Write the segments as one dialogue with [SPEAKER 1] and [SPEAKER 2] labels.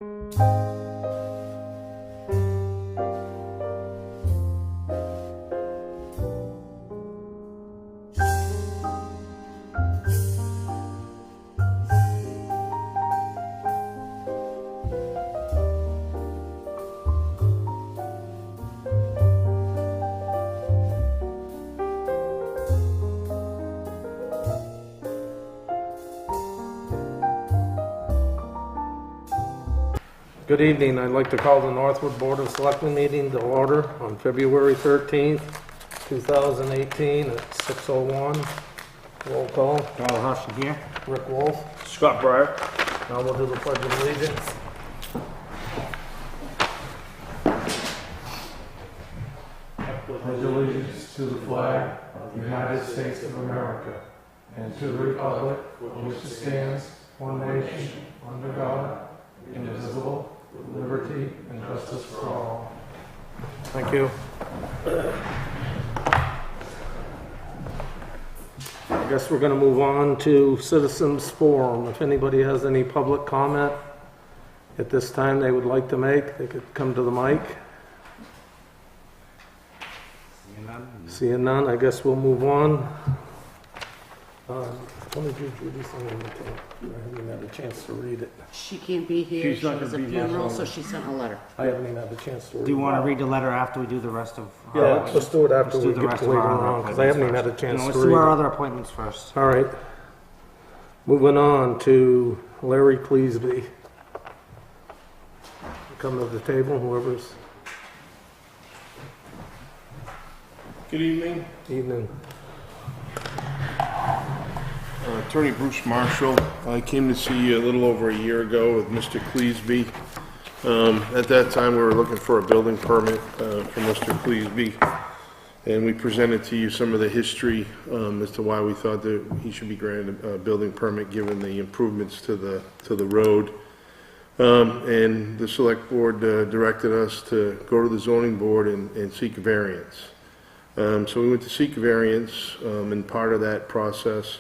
[SPEAKER 1] Good evening. I'd like to call the Northwood Board of Selectmen meeting to order on February 13th, 2018 at 6:01. Roll call.
[SPEAKER 2] Donald Hudson here.
[SPEAKER 1] Rick Wolf.
[SPEAKER 2] Scott Breyer.
[SPEAKER 1] Now we'll do the Pledge of Allegiance. Pledge allegiance to the flag of the United States of America and to the republic for which it stands, one nation, under God, indivisible, with liberty and justice for all. Thank you. I guess we're going to move on to Citizens Forum. If anybody has any public comment at this time they would like to make, they could come to the mic. Seeing none, I guess we'll move on. When did you do this thing? I haven't even had a chance to read it.
[SPEAKER 3] She can't be here.
[SPEAKER 2] She's not
[SPEAKER 3] She has a
[SPEAKER 2] gonna be here.
[SPEAKER 3] funeral, so she sent a letter.
[SPEAKER 1] I haven't even had a chance to read it.
[SPEAKER 2] Do you want to read the letter after we do the rest of?
[SPEAKER 1] Yeah, let's do it after
[SPEAKER 2] Let's
[SPEAKER 1] we
[SPEAKER 2] do the
[SPEAKER 1] get
[SPEAKER 2] rest
[SPEAKER 1] to
[SPEAKER 2] of
[SPEAKER 1] later
[SPEAKER 2] our
[SPEAKER 1] on, because I haven't even had a chance
[SPEAKER 2] Let's
[SPEAKER 1] to
[SPEAKER 2] do our
[SPEAKER 1] read it.
[SPEAKER 2] other appointments first.
[SPEAKER 1] All right. Moving on to Larry Cleesby. Come to the table, whoever's
[SPEAKER 4] Good evening.
[SPEAKER 1] evening.
[SPEAKER 4] Attorney Bruce Marshall. I came to see you a little over a year ago with Mr. Cleesby. At that time, we were looking for a building permit for Mr. Cleesby, and we presented to you some of the history as to why we thought that he should be granted a building permit given the improvements to the road. And the select board directed us to go to the zoning board and seek a variance. So we went to seek a variance, and part of that process,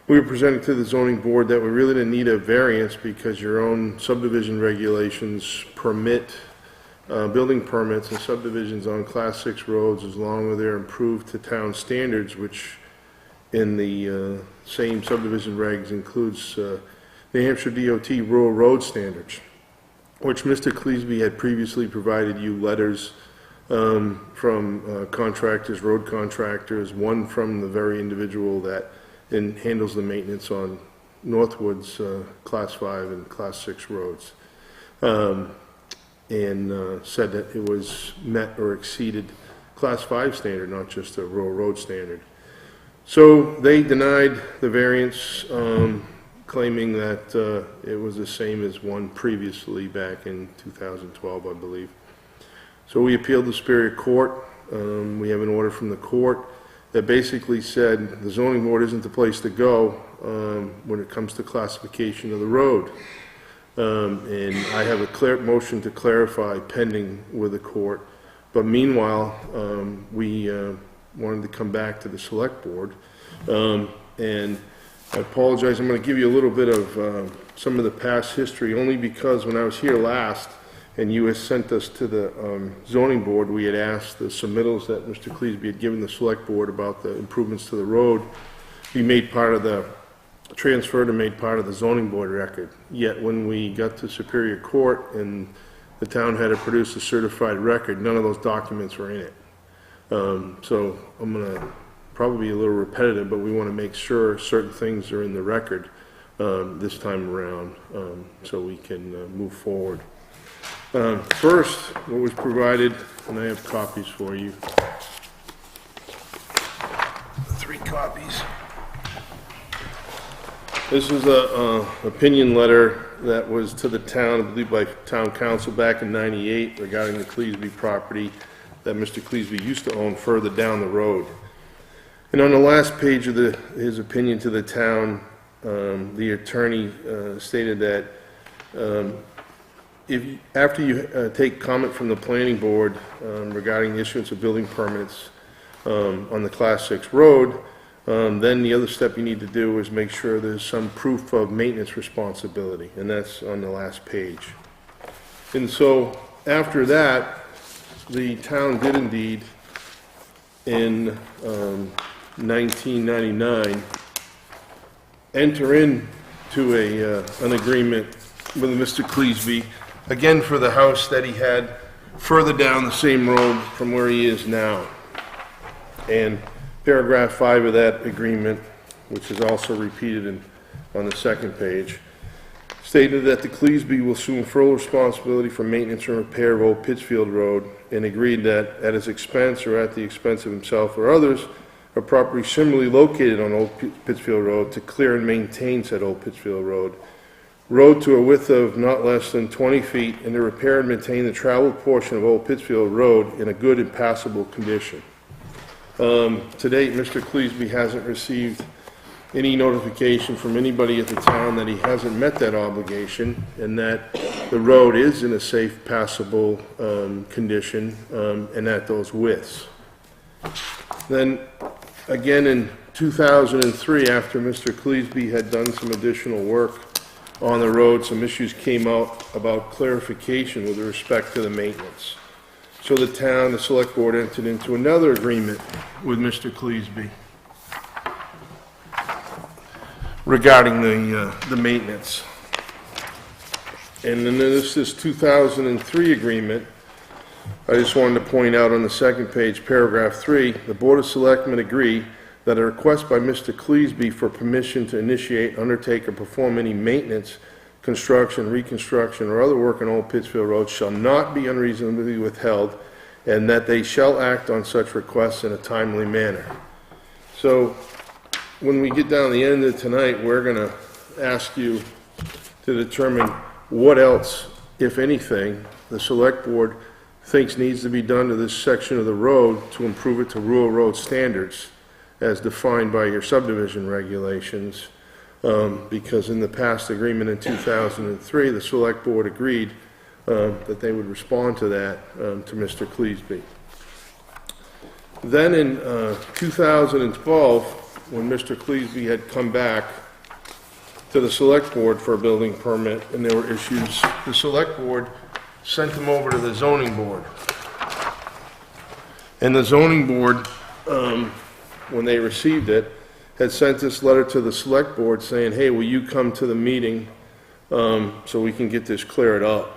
[SPEAKER 4] we were presenting to the zoning board that we really didn't need a variance because your own subdivision regulations permit building permits and subdivisions on Class 6 roads as long as they're improved to town standards, which in the same subdivision regs includes New Hampshire DOT rural road standards, which Mr. Cleesby had previously provided you letters from contractors, road contractors, one from the very individual that handles the maintenance on Northwood's Class 5 and Class 6 roads, and said that it was met or exceeded Class 5 standard, not just a rural road standard. So they denied the variance, claiming that it was the same as one previously back in 2012, I believe. So we appealed to Superior Court. We have an order from the court that basically said the zoning board isn't the place to go when it comes to classification of the road. And I have a clear motion to clarify pending with the court. But meanwhile, we wanted to come back to the select board. And I apologize, I'm going to give you a little bit of some of the past history, only because when I was here last, and you had sent us to the zoning board, we had asked the submittals that Mr. Cleesby had given the select board about the improvements to the road be made part of the, transferred and made part of the zoning board record. Yet when we got to Superior Court and the town had to produce a certified record, none of those documents were in it. So I'm going to probably be a little repetitive, but we want to make sure certain things are in the record this time around so we can move forward. First, what was provided, and I have copies for you. 3 copies. This is a opinion letter that was to the town, I believe by town council back in '98 regarding the Cleesby property that Mr. Cleesby used to own further down the road. And on the last page of his opinion to the town, the attorney stated that after you take comment from the planning board regarding the issuance of building permits on the Class 6 road, then the other step you need to do is make sure there's some proof of maintenance responsibility, and that's on the last page. And so after that, the town did indeed, in 1999, enter into an agreement with Mr. Cleesby, again for the house that he had further down the same road from where he is now. And paragraph 5 of that agreement, which is also repeated on the second page, stated that the Cleesby will assume full responsibility for maintenance and repair of Old Pittsfield Road, and agreed that at his expense or at the expense of himself or others, a property similarly located on Old Pittsfield Road to clear and maintain said Old Pittsfield Road to a width of not less than 20 feet, and to repair and maintain the traveled portion of Old Pittsfield Road in a good and passable condition. To date, Mr. Cleesby hasn't received any notification from anybody at the town that he hasn't met that obligation, and that the road is in a safe, passable condition, and at those widths. Then, again in 2003, after Mr. Cleesby had done some additional work on the road, some issues came out about clarification with respect to the maintenance. So the town, the select board, entered into another agreement with Mr. Cleesby regarding the maintenance. And then this 2003 agreement, I just wanted to point out on the second page, paragraph 3, the Board of Selectmen agree that a request by Mr. Cleesby for permission to initiate, undertake, or perform any maintenance, construction, reconstruction, or other work on Old Pittsfield Road shall not be unreasonably withheld, and that they shall act on such requests in a timely manner. So, when we get down to the end of tonight, we're going to ask you to determine what else, if anything, the Select Board thinks needs to be done to this section of the road to improve it to rural road standards as defined by your subdivision regulations, because in the past agreement in 2003, the Select Board agreed that they would respond to that to Mr. Cleesby. Then in 2012, when Mr. Cleesby had come back to the Select Board for a building permit and there were issues, the Select Board sent him over to the Zoning Board. And the Zoning Board, when they received it, had sent this letter to the Select Board saying, hey, will you come to the meeting so we can get this cleared up?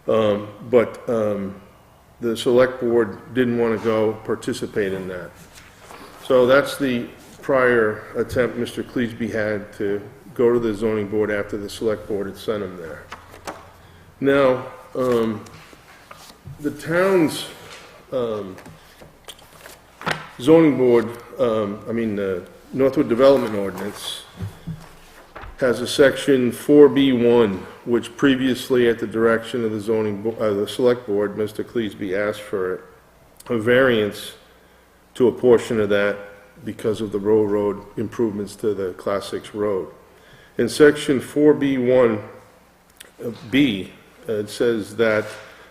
[SPEAKER 4] But the Select Board didn't want to go participate in that. So that's the prior attempt Mr. Cleesby had to go to the Zoning Board after the Select Board had sent him there. Now, the town's Zoning Board, the Northwood Development Ordinance has a section 4B1, which previously, at the direction of the Select Board, Mr. Cleesby asked for a variance to a portion of that because of the road improvements to the Class 6 road. In section 4B1B, it says that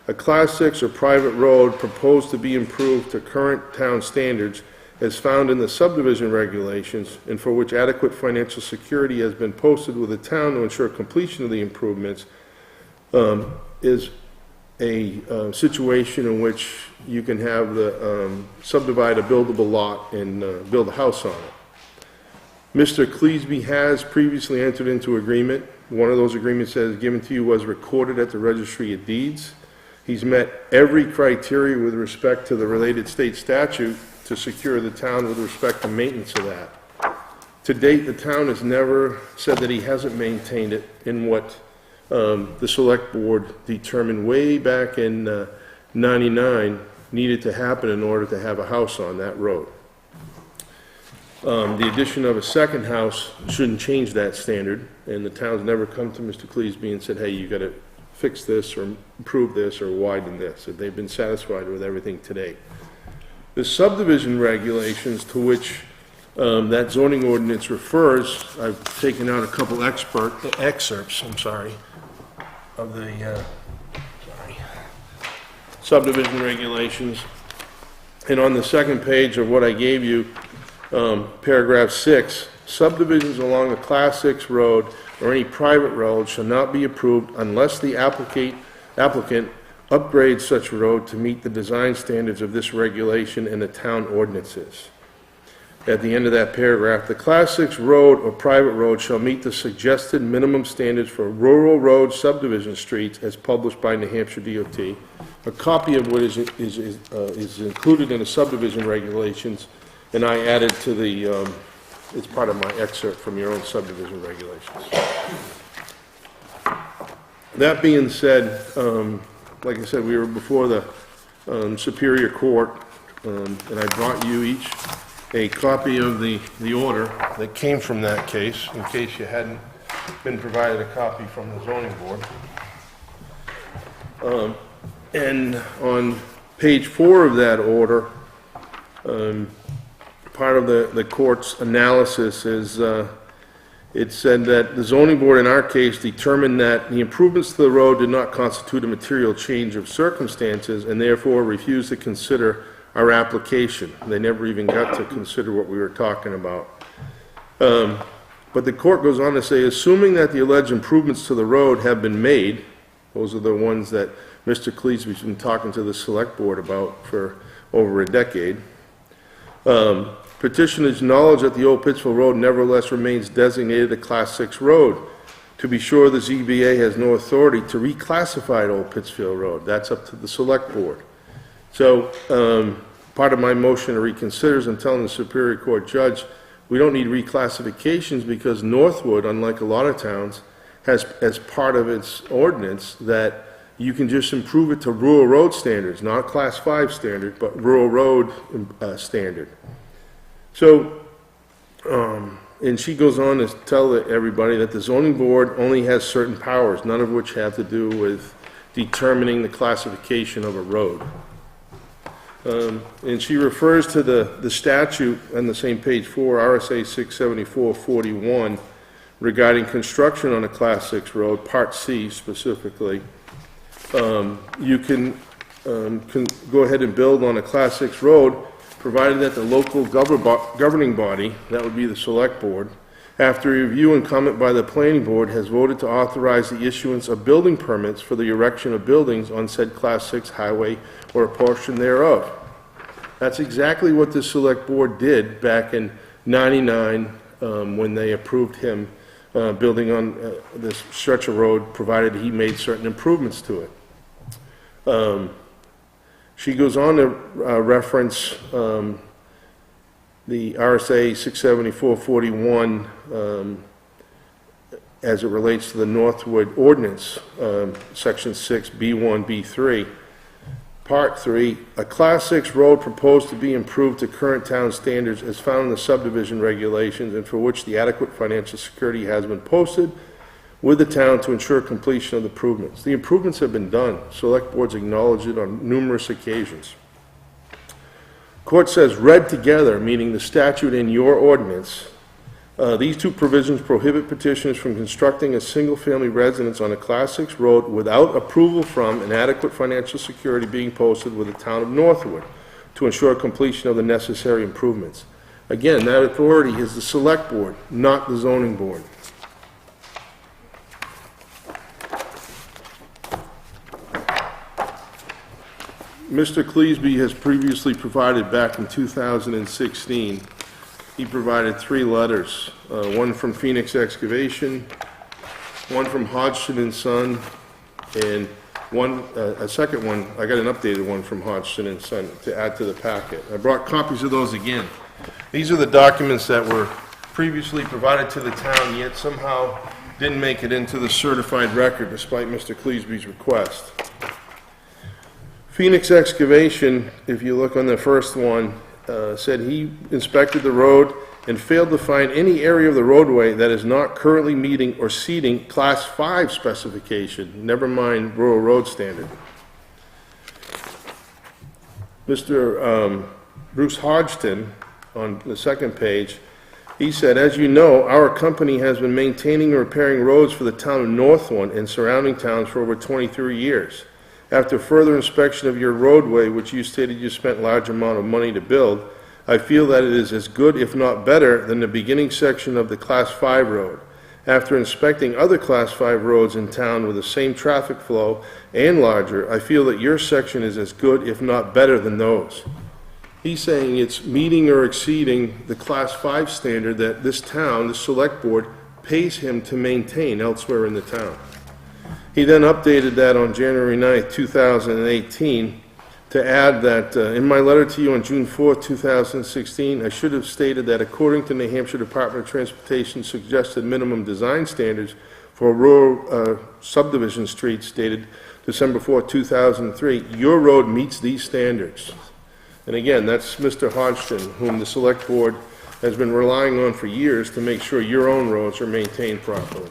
[SPEAKER 4] a Class 6 or private road proposed to be improved to current town standards as found in the subdivision regulations, and for which adequate financial security has been posted with the town to ensure completion of the improvements, is a situation in which you can have the subdivide a buildable lot and build a house on it. Mr. Cleesby has previously entered into agreement. One of those agreements that is given to you was recorded at the Registry of Deeds. He's met every criteria with respect to the related state statute to secure the town with respect to maintenance of that. To date, the town has never said that he hasn't maintained it in what the Select Board determined way back in 99 needed to happen in order to have a house on that road. The addition of a second house shouldn't change that standard, and the town's never come to Mr. Cleesby and said, hey, you got to fix this or improve this or widen this. So they've been satisfied with everything to date. The subdivision regulations to which that zoning ordinance refers, I've taken out a couple excerpts, of the subdivision regulations. And on the second page of what I gave you, paragraph 6, subdivisions along a Class 6 road or any private road shall not be approved unless the applicant applicant upgrade such road to meet the design standards of this regulation and the town ordinances. At the end of that paragraph, the Class 6 road or private road shall meet the suggested minimum standards for rural road subdivision streets as published by New Hampshire DOT, a copy of which is included in the subdivision regulations, and I added to the, it's part of my excerpt from your own subdivision regulations. That being said, like I said, we were before the Superior Court, and I brought you each a copy of the order that came from that case, in case you hadn't been provided a copy from the zoning board. And on page 4 of that order, part of the court's analysis is it said that the zoning board in our case determined that the improvements to the road did not constitute a material change of circumstances and therefore refused to consider our application. They never even got to consider what we were talking about. But the court goes on to say, assuming that the alleged improvements to the road have been made, those are the ones that Mr. Cleeseby's been talking to the select board about for over a decade, petitioner's knowledge that the old Pittsfield Road nevertheless remains designated a Class 6 road. To be sure, the ZBA has no authority to reclassify Old Pittsfield Road. That's up to the select board. So, part of my motion to reconsider is I'm telling the Superior Court judge, we don't need reclassifications because Northwood, unlike a lot of towns, has as part of its ordinance that you can just improve it to rural road standards, not Class 5 standard, but rural road standard. So, and she goes on to tell everybody that the zoning board only has certain powers, none of which have to do with determining the classification of a road. And she refers to the statute on the same page 4, RSA 674-41, regarding construction on a Class 6 road, Part C specifically. You can go ahead and build on a Class 6 road, provided that the local governing body, that would be the select board, after review and comment by the planning board, has voted to authorize the issuance of building permits for the erection of buildings on said Class 6 highway or a portion thereof. That's exactly what the select board did back in '99 when they approved him building on this stretch of road, provided he made certain improvements to it. She goes on to reference the RSA 674-41 as it relates to the Northwood ordinance, Section 6, B1, B3. Part 3, a Class 6 road proposed to be improved to current town standards as found in the subdivision regulations and for which the adequate financial security has been posted with the town to ensure completion of the improvements. The improvements have been done. Select boards acknowledge it on numerous occasions. Court says, read together, meaning the statute and your ordinance, these two provisions prohibit petitioners from constructing a single-family residence on a Class 6 road without approval from and adequate financial security being posted with the town of Northwood to ensure completion of the necessary improvements. Again, that authority is the select board, not the zoning board. Mr. Cleesby has previously provided back in 2016, he provided 3 letters, one from Phoenix Excavation, one from Hodgson and Son, and a second one, I got an updated one from Hodgson and Son to add to the packet. I brought copies of those again. These are the documents that were previously provided to the town, yet somehow didn't make it into the certified record despite Mr. Cleesby's request. Phoenix Excavation, if you look on the first one, said he inspected the road and failed to find any area of the roadway that is not currently meeting or exceeding Class 5 specification, never mind rural road standard. Mr. Bruce Hodgson, on the second page, he said, as you know, our company has been maintaining and repairing roads for the town of Northwood and surrounding towns for over 23 years. After further inspection of your roadway, which you stated you spent large amount of money to build, I feel that it is as good, if not better, than the beginning section of the Class 5 road. After inspecting other Class 5 roads in town with the same traffic flow and larger, I feel that your section is as good, if not better, than those. He's saying it's meeting or exceeding the Class 5 standard that this town, the Select Board, pays him to maintain elsewhere in the town. He then updated that on January 9th, 2018, to add that in my letter to you on June 4th, 2016, I should have stated that according to New Hampshire Department of Transportation suggested minimum design standards for rural subdivision streets dated December 4th, 2003, your road meets these standards. And again, that's Mr. Hodgson, whom the Select Board has been relying on for years to make sure your own roads are maintained properly.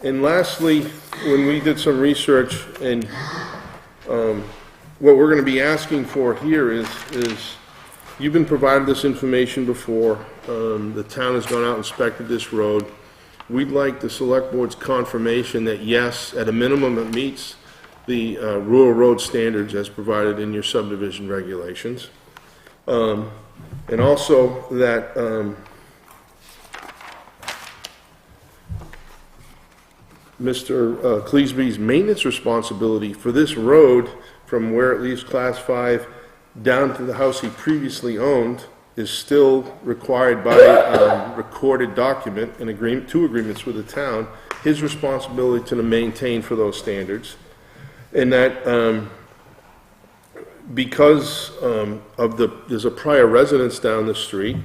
[SPEAKER 4] And lastly, when we did some research, and what we're going to be asking for here is you've been provided this information before. The town has gone out and inspected this road. We'd like the Select Board's confirmation that yes, at a minimum, it meets the rural road standards as provided in your subdivision regulations. And also that Mr. Cleesby's maintenance responsibility for this road from where it leaves Class 5 down to the house he previously owned is still required by recorded document and two agreements with the town, his responsibility to maintain for those standards. And that because there's a prior residence down the street,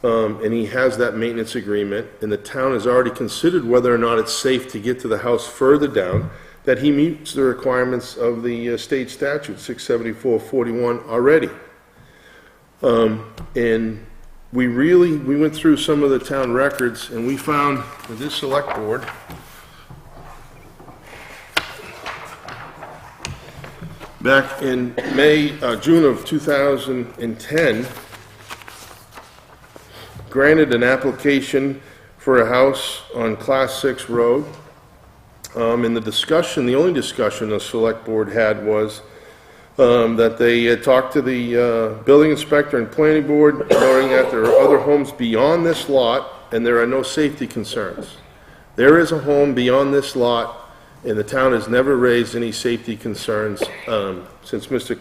[SPEAKER 4] and he has that maintenance agreement, and the town has already considered whether or not it's safe to get to the house further down, that he meets the requirements of the state statute 674-41 already. And we went through some of the town records, and we found that this Select Board back in June of 2010 granted an application for a house on Class 6 road. In the discussion, the only discussion the Select Board had was that they talked to the building inspector and planning board, noting that there are other homes beyond this lot and there are no safety concerns. There is a home beyond this lot, and the town has never raised any safety concerns since Mr.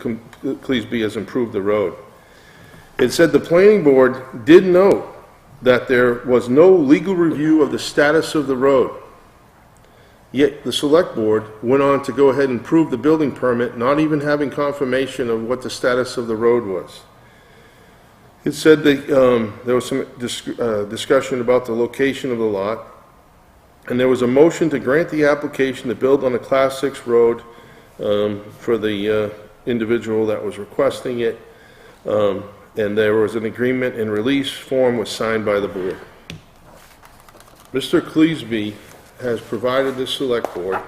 [SPEAKER 4] Cleesby has improved the road. It said the planning board did note that there was no legal review of the status of the road. Yet the Select Board went on to go ahead and approve the building permit, not even having confirmation of what the status of the road was. It said that there was some discussion about the location of the lot, and there was a motion to grant the application to build on a Class 6 road for the individual that was requesting it, and there was an agreement and release form was signed by the board. Mr. Cleesby has provided the Select Board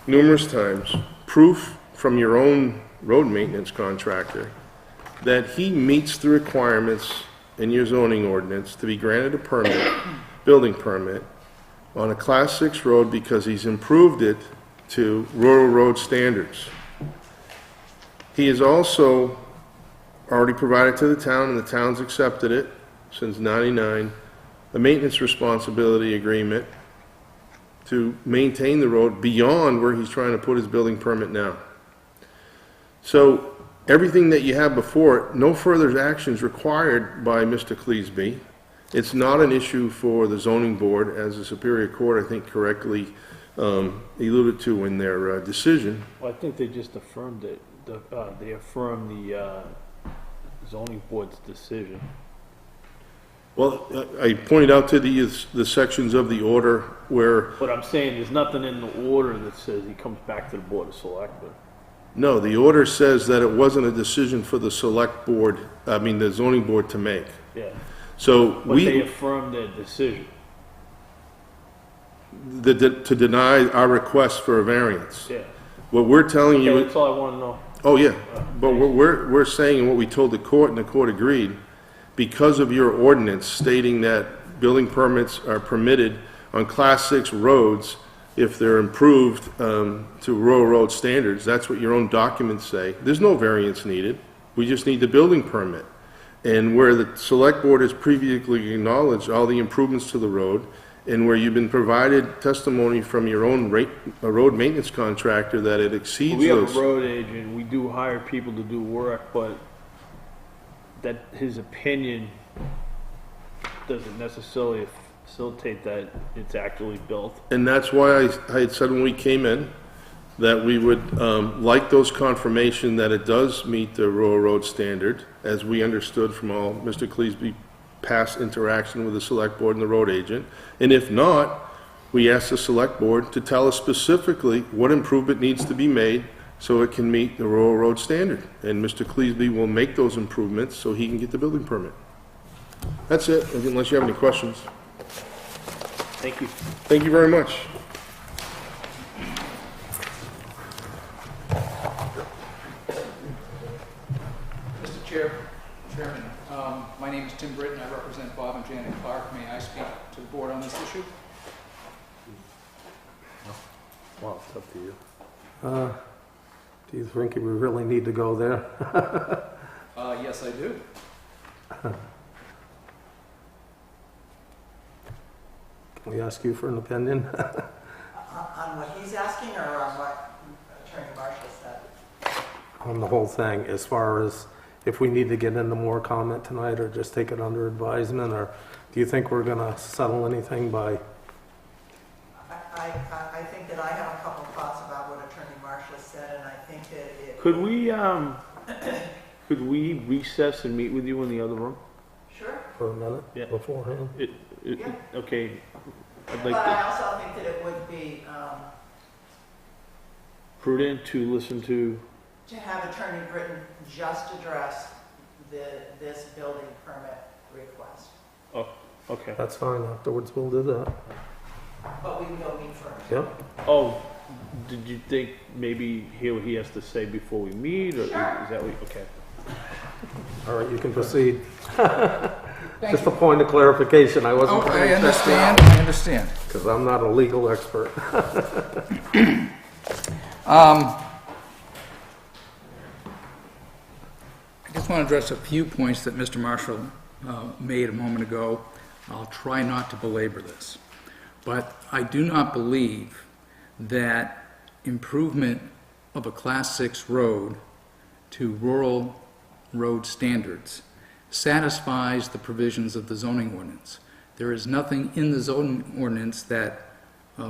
[SPEAKER 4] numerous times proof from your own road maintenance contractor that he meets the requirements in your zoning ordinance to be granted a permit, building permit, on a Class 6 road because he's improved it to rural road standards. He has also already provided to the town, and the town's accepted it since '99, a maintenance responsibility agreement to maintain the road beyond where he's trying to put his building permit now. So everything that you have before it, no further actions required by Mr. Cleesby. It's not an issue for the zoning board, as the Superior Court, I think, correctly alluded to in their decision.
[SPEAKER 5] Well, I think they just affirmed it. They affirmed the zoning board's decision.
[SPEAKER 4] Well, I pointed out to the sections of the order where...
[SPEAKER 5] But I'm saying there's nothing in the order that says he comes back to the Board of Selectmen.
[SPEAKER 4] No, the order says that it wasn't a decision for the Select Board, I mean, the zoning board to make.
[SPEAKER 5] Yeah.
[SPEAKER 4] So
[SPEAKER 5] But they affirmed their decision.
[SPEAKER 4] To deny our request for a variance.
[SPEAKER 5] Yeah.
[SPEAKER 4] What we're telling you...
[SPEAKER 5] Okay, that's all I want to know.
[SPEAKER 4] Oh, yeah, but what we're saying, and what we told the court, and the court agreed, because of your ordinance stating that building permits are permitted on Class 6 roads if they're improved to rural road standards, that's what your own documents say. There's no variance needed. We just need the building permit. And where the select board has previously acknowledged all the improvements to the road, and where you've been provided testimony from your own a road maintenance contractor that it exceeds
[SPEAKER 5] We have
[SPEAKER 4] those.
[SPEAKER 5] a road agent, we do hire people to do work, but that his opinion doesn't necessarily facilitate that it's actually built.
[SPEAKER 4] And that's why I had said when we came in, that we would like those confirmation that it does meet the rural road standard, as we understood from all Mr. Cleaseby's past interaction with the select board and the road agent. And if not, we ask the select board to tell us specifically what improvement needs to be made so it can meet the rural road standard. And Mr. Cleaseby will make those improvements so he can get the building permit. That's it, unless you have any questions.
[SPEAKER 5] Thank you.
[SPEAKER 4] Thank you very much.
[SPEAKER 6] Mr. Chairman, my name is Tim Britton. I represent Bob and Janet Clark. May I speak to the board on this issue?
[SPEAKER 5] Well, it's up to you.
[SPEAKER 1] Do you think we really need to go there?
[SPEAKER 6] Yes, I do.
[SPEAKER 1] Can we ask you for an opinion?
[SPEAKER 7] On what he's asking or on what Attorney Marshall said?
[SPEAKER 1] On the whole thing, as far as if we need to get into more comment tonight or just take it under advisement, or do you think we're going to settle anything by?
[SPEAKER 7] I think that I have a couple of thoughts about what Attorney Marshall said, and I think that it...
[SPEAKER 5] Could we recess and meet with you in the other room?
[SPEAKER 7] Sure.
[SPEAKER 1] For a minute
[SPEAKER 5] Yeah.
[SPEAKER 1] beforehand?
[SPEAKER 7] Yeah.
[SPEAKER 5] Okay. I'd
[SPEAKER 7] But
[SPEAKER 5] like
[SPEAKER 7] I also think that it would be
[SPEAKER 5] prudent to listen to,
[SPEAKER 7] to have Attorney Britton just address this building permit request.
[SPEAKER 5] okay.
[SPEAKER 1] That's fine. Afterwards, we'll do that.
[SPEAKER 7] But we can go meet first.
[SPEAKER 1] Yep.
[SPEAKER 5] Oh, did you think maybe hear what he has to say before we meet, or is that what, okay.
[SPEAKER 1] All right, you can proceed.
[SPEAKER 6] Thank
[SPEAKER 1] Just a point of clarification. I wasn't.
[SPEAKER 6] Oh, I understand. I understand.
[SPEAKER 1] Because I'm not a legal expert.
[SPEAKER 6] I just want to address a few points that Mr. Marshall made a moment ago. I'll try not to belabor this. But I do not believe that improvement of a Class 6 road to rural road standards satisfies the provisions of the zoning ordinance. There is nothing in the zoning ordinance that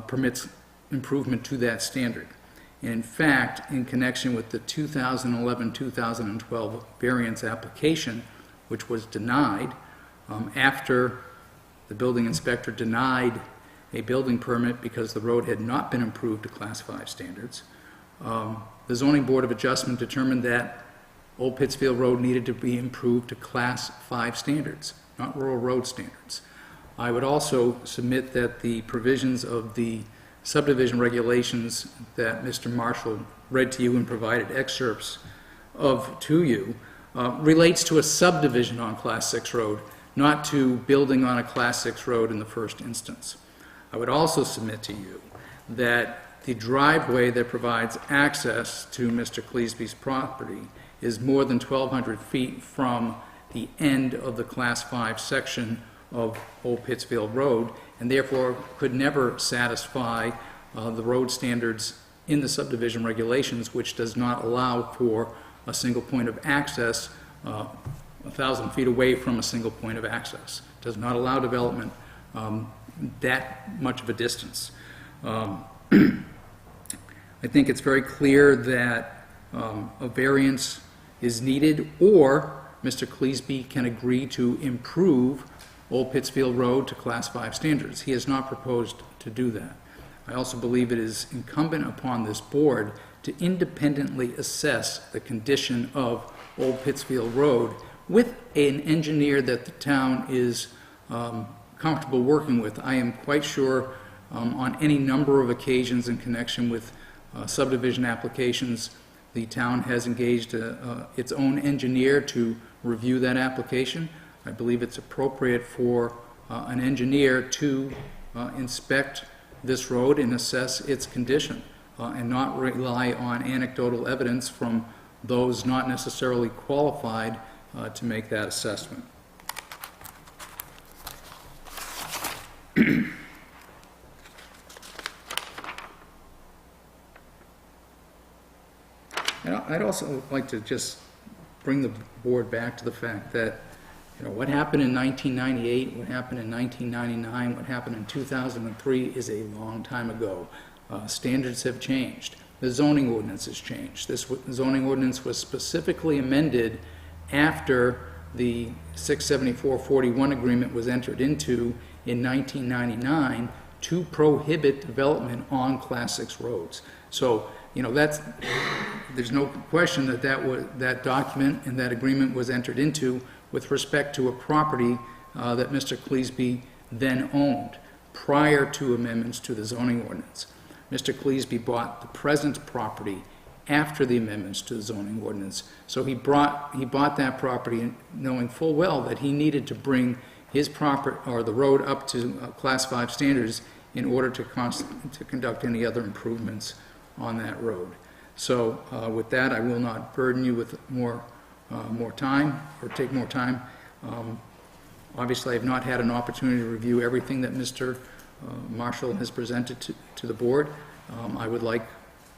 [SPEAKER 6] permits improvement to that standard. And in fact, in connection with the 2011-2012 variance application, which was denied after the building inspector denied a building permit because the road had not been improved to Class 5 standards, the Zoning Board of Adjustment determined that Old Pittsfield Road needed to be improved to Class 5 standards, not rural road standards. I would also submit that the provisions of the subdivision regulations that Mr. Marshall read to you and provided excerpts of to you relates to a subdivision on Class 6 road, not to building on a Class 6 road in the first instance. I would also submit to you that the driveway that provides access to Mr. Cleaseby's property is more than 1,200 feet from the end of the Class 5 section of Old Pittsfield Road, and therefore could never satisfy the road standards in the subdivision regulations, which does not allow for a single point of access 1,000 feet away from a single point of access. Does not allow development that much of a distance. I think it's very clear that a variance is needed, or Mr. Cleaseby can agree to improve Old Pittsfield Road to Class 5 standards. He has not proposed to do that. I also believe it is incumbent upon this board to independently assess the condition of Old Pittsfield Road with an engineer that the town is comfortable working with. I am quite sure on any number of occasions in connection with subdivision applications, the town has engaged its own engineer to review that application. I believe it's appropriate for an engineer to inspect this road and assess its condition and not rely on anecdotal evidence from those not necessarily qualified to make that assessment. And I'd also like to just bring the board back to the fact that, what happened in 1998, what happened in 1999, what happened in 2003 is a long time ago. Standards have changed. The zoning ordinance has changed. This zoning ordinance was specifically amended after the 674-41 agreement was entered into in 1999 to prohibit development on Class 6 roads. So, there's no question that that document and that agreement was entered into with respect to a property that Mr. Cleasby then owned prior to amendments to the zoning ordinance. Mr. Cleasby bought the present property after the amendments to the zoning ordinance. So he bought that property knowing full well that he needed to bring his property or the road up to Class 5 standards in order to conduct any other improvements on that road. So with that, I will not burden you with more time or take more time. Obviously, I have not had an opportunity to review everything that Mr. Marshall has presented to the board. I would like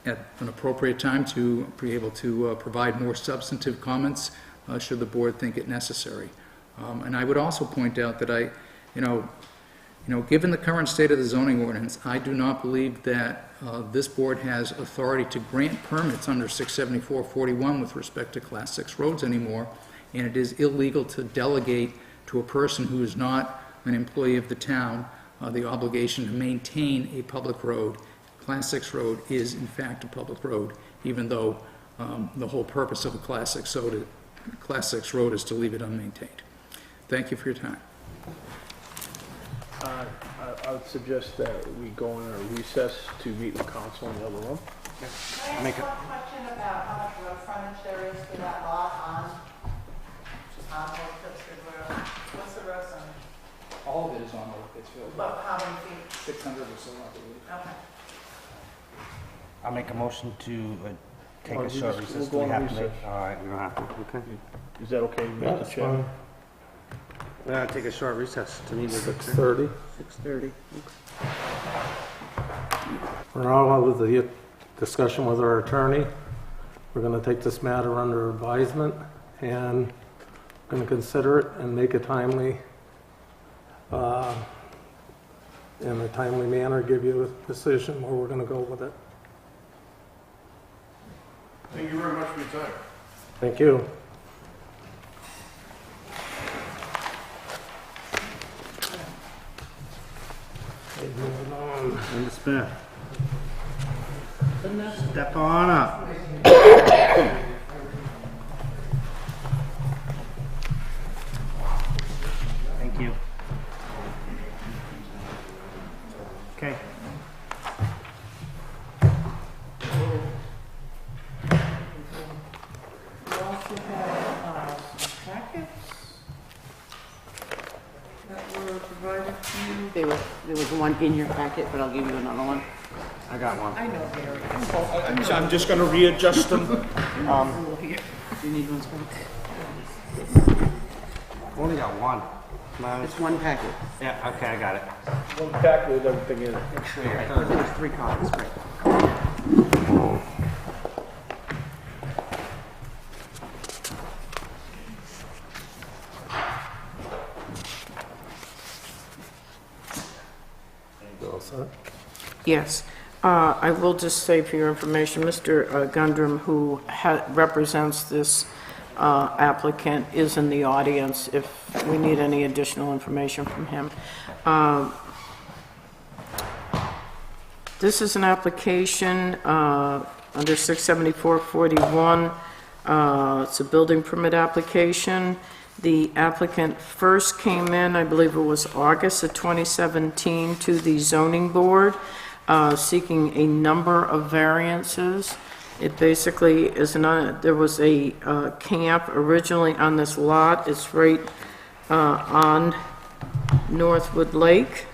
[SPEAKER 6] at an appropriate time to be able to provide more substantive comments should the board think it necessary. And I would also point out that given the current state of the zoning ordinance, I do not believe that this board has authority to grant permits under 674-41 with respect to Class 6 roads anymore, and it is illegal to delegate to a person who is not an employee of the town the obligation to maintain a public road. Class 6 road is in fact a public road, even though the whole purpose of a Class 6 road is to leave it unmaintained. Thank you for your time.
[SPEAKER 5] I would suggest that we go in a recess to meet with council in the other room.
[SPEAKER 7] Can I ask one question about how much road frontage there is for that lot on Old Pittsford Road? What's the road frontage?
[SPEAKER 6] All of it is on Old Pittsfield.
[SPEAKER 7] About how many feet?
[SPEAKER 6] 600 or so, I believe.
[SPEAKER 7] Okay.
[SPEAKER 2] I'll make a motion to take
[SPEAKER 5] Oh,
[SPEAKER 2] a short
[SPEAKER 5] we'll
[SPEAKER 2] recess.
[SPEAKER 5] go
[SPEAKER 2] Do we
[SPEAKER 5] on
[SPEAKER 2] have to
[SPEAKER 5] recess.
[SPEAKER 2] make? All right, we don't have to. Okay.
[SPEAKER 5] Is that okay,
[SPEAKER 1] Yeah,
[SPEAKER 5] Mr.
[SPEAKER 1] that's
[SPEAKER 5] Chairman?
[SPEAKER 1] fine.
[SPEAKER 2] We're gonna take a short recess to meet with the
[SPEAKER 1] 6:30.
[SPEAKER 3] 6:30.
[SPEAKER 1] We're now with the discussion with our attorney. We're going to take this matter under advisement and going to consider it and make a timely, in a timely manner, give you a decision where we're going to go with it.
[SPEAKER 4] Thank you very much for your time.
[SPEAKER 1] Thank you. Moving on.
[SPEAKER 2] In the spin. Step on up. Thank you. Okay.
[SPEAKER 3] We also have some packets that were provided to you. There was one in your packet, but I'll give you another one.
[SPEAKER 2] I got one.
[SPEAKER 3] I know, Gary.
[SPEAKER 2] I'm just gonna readjust them.
[SPEAKER 3] You need one, Scott?
[SPEAKER 2] Only got one.
[SPEAKER 3] It's one packet.
[SPEAKER 2] Yeah, okay, I got it.
[SPEAKER 5] One packet with everything in it.
[SPEAKER 3] There's 3 copies, right?
[SPEAKER 1] You all set?
[SPEAKER 8] Yes. I will just say for your information, Mr. Gundrum, who represents this applicant, is in the audience if we need any additional information from him. This is an application under 674-41. It's a building permit application. The applicant first came in, I believe it was August of 2017, to the zoning board, seeking a number of variances. It basically is there was a camp originally on this lot. It's right on Northwood Lake.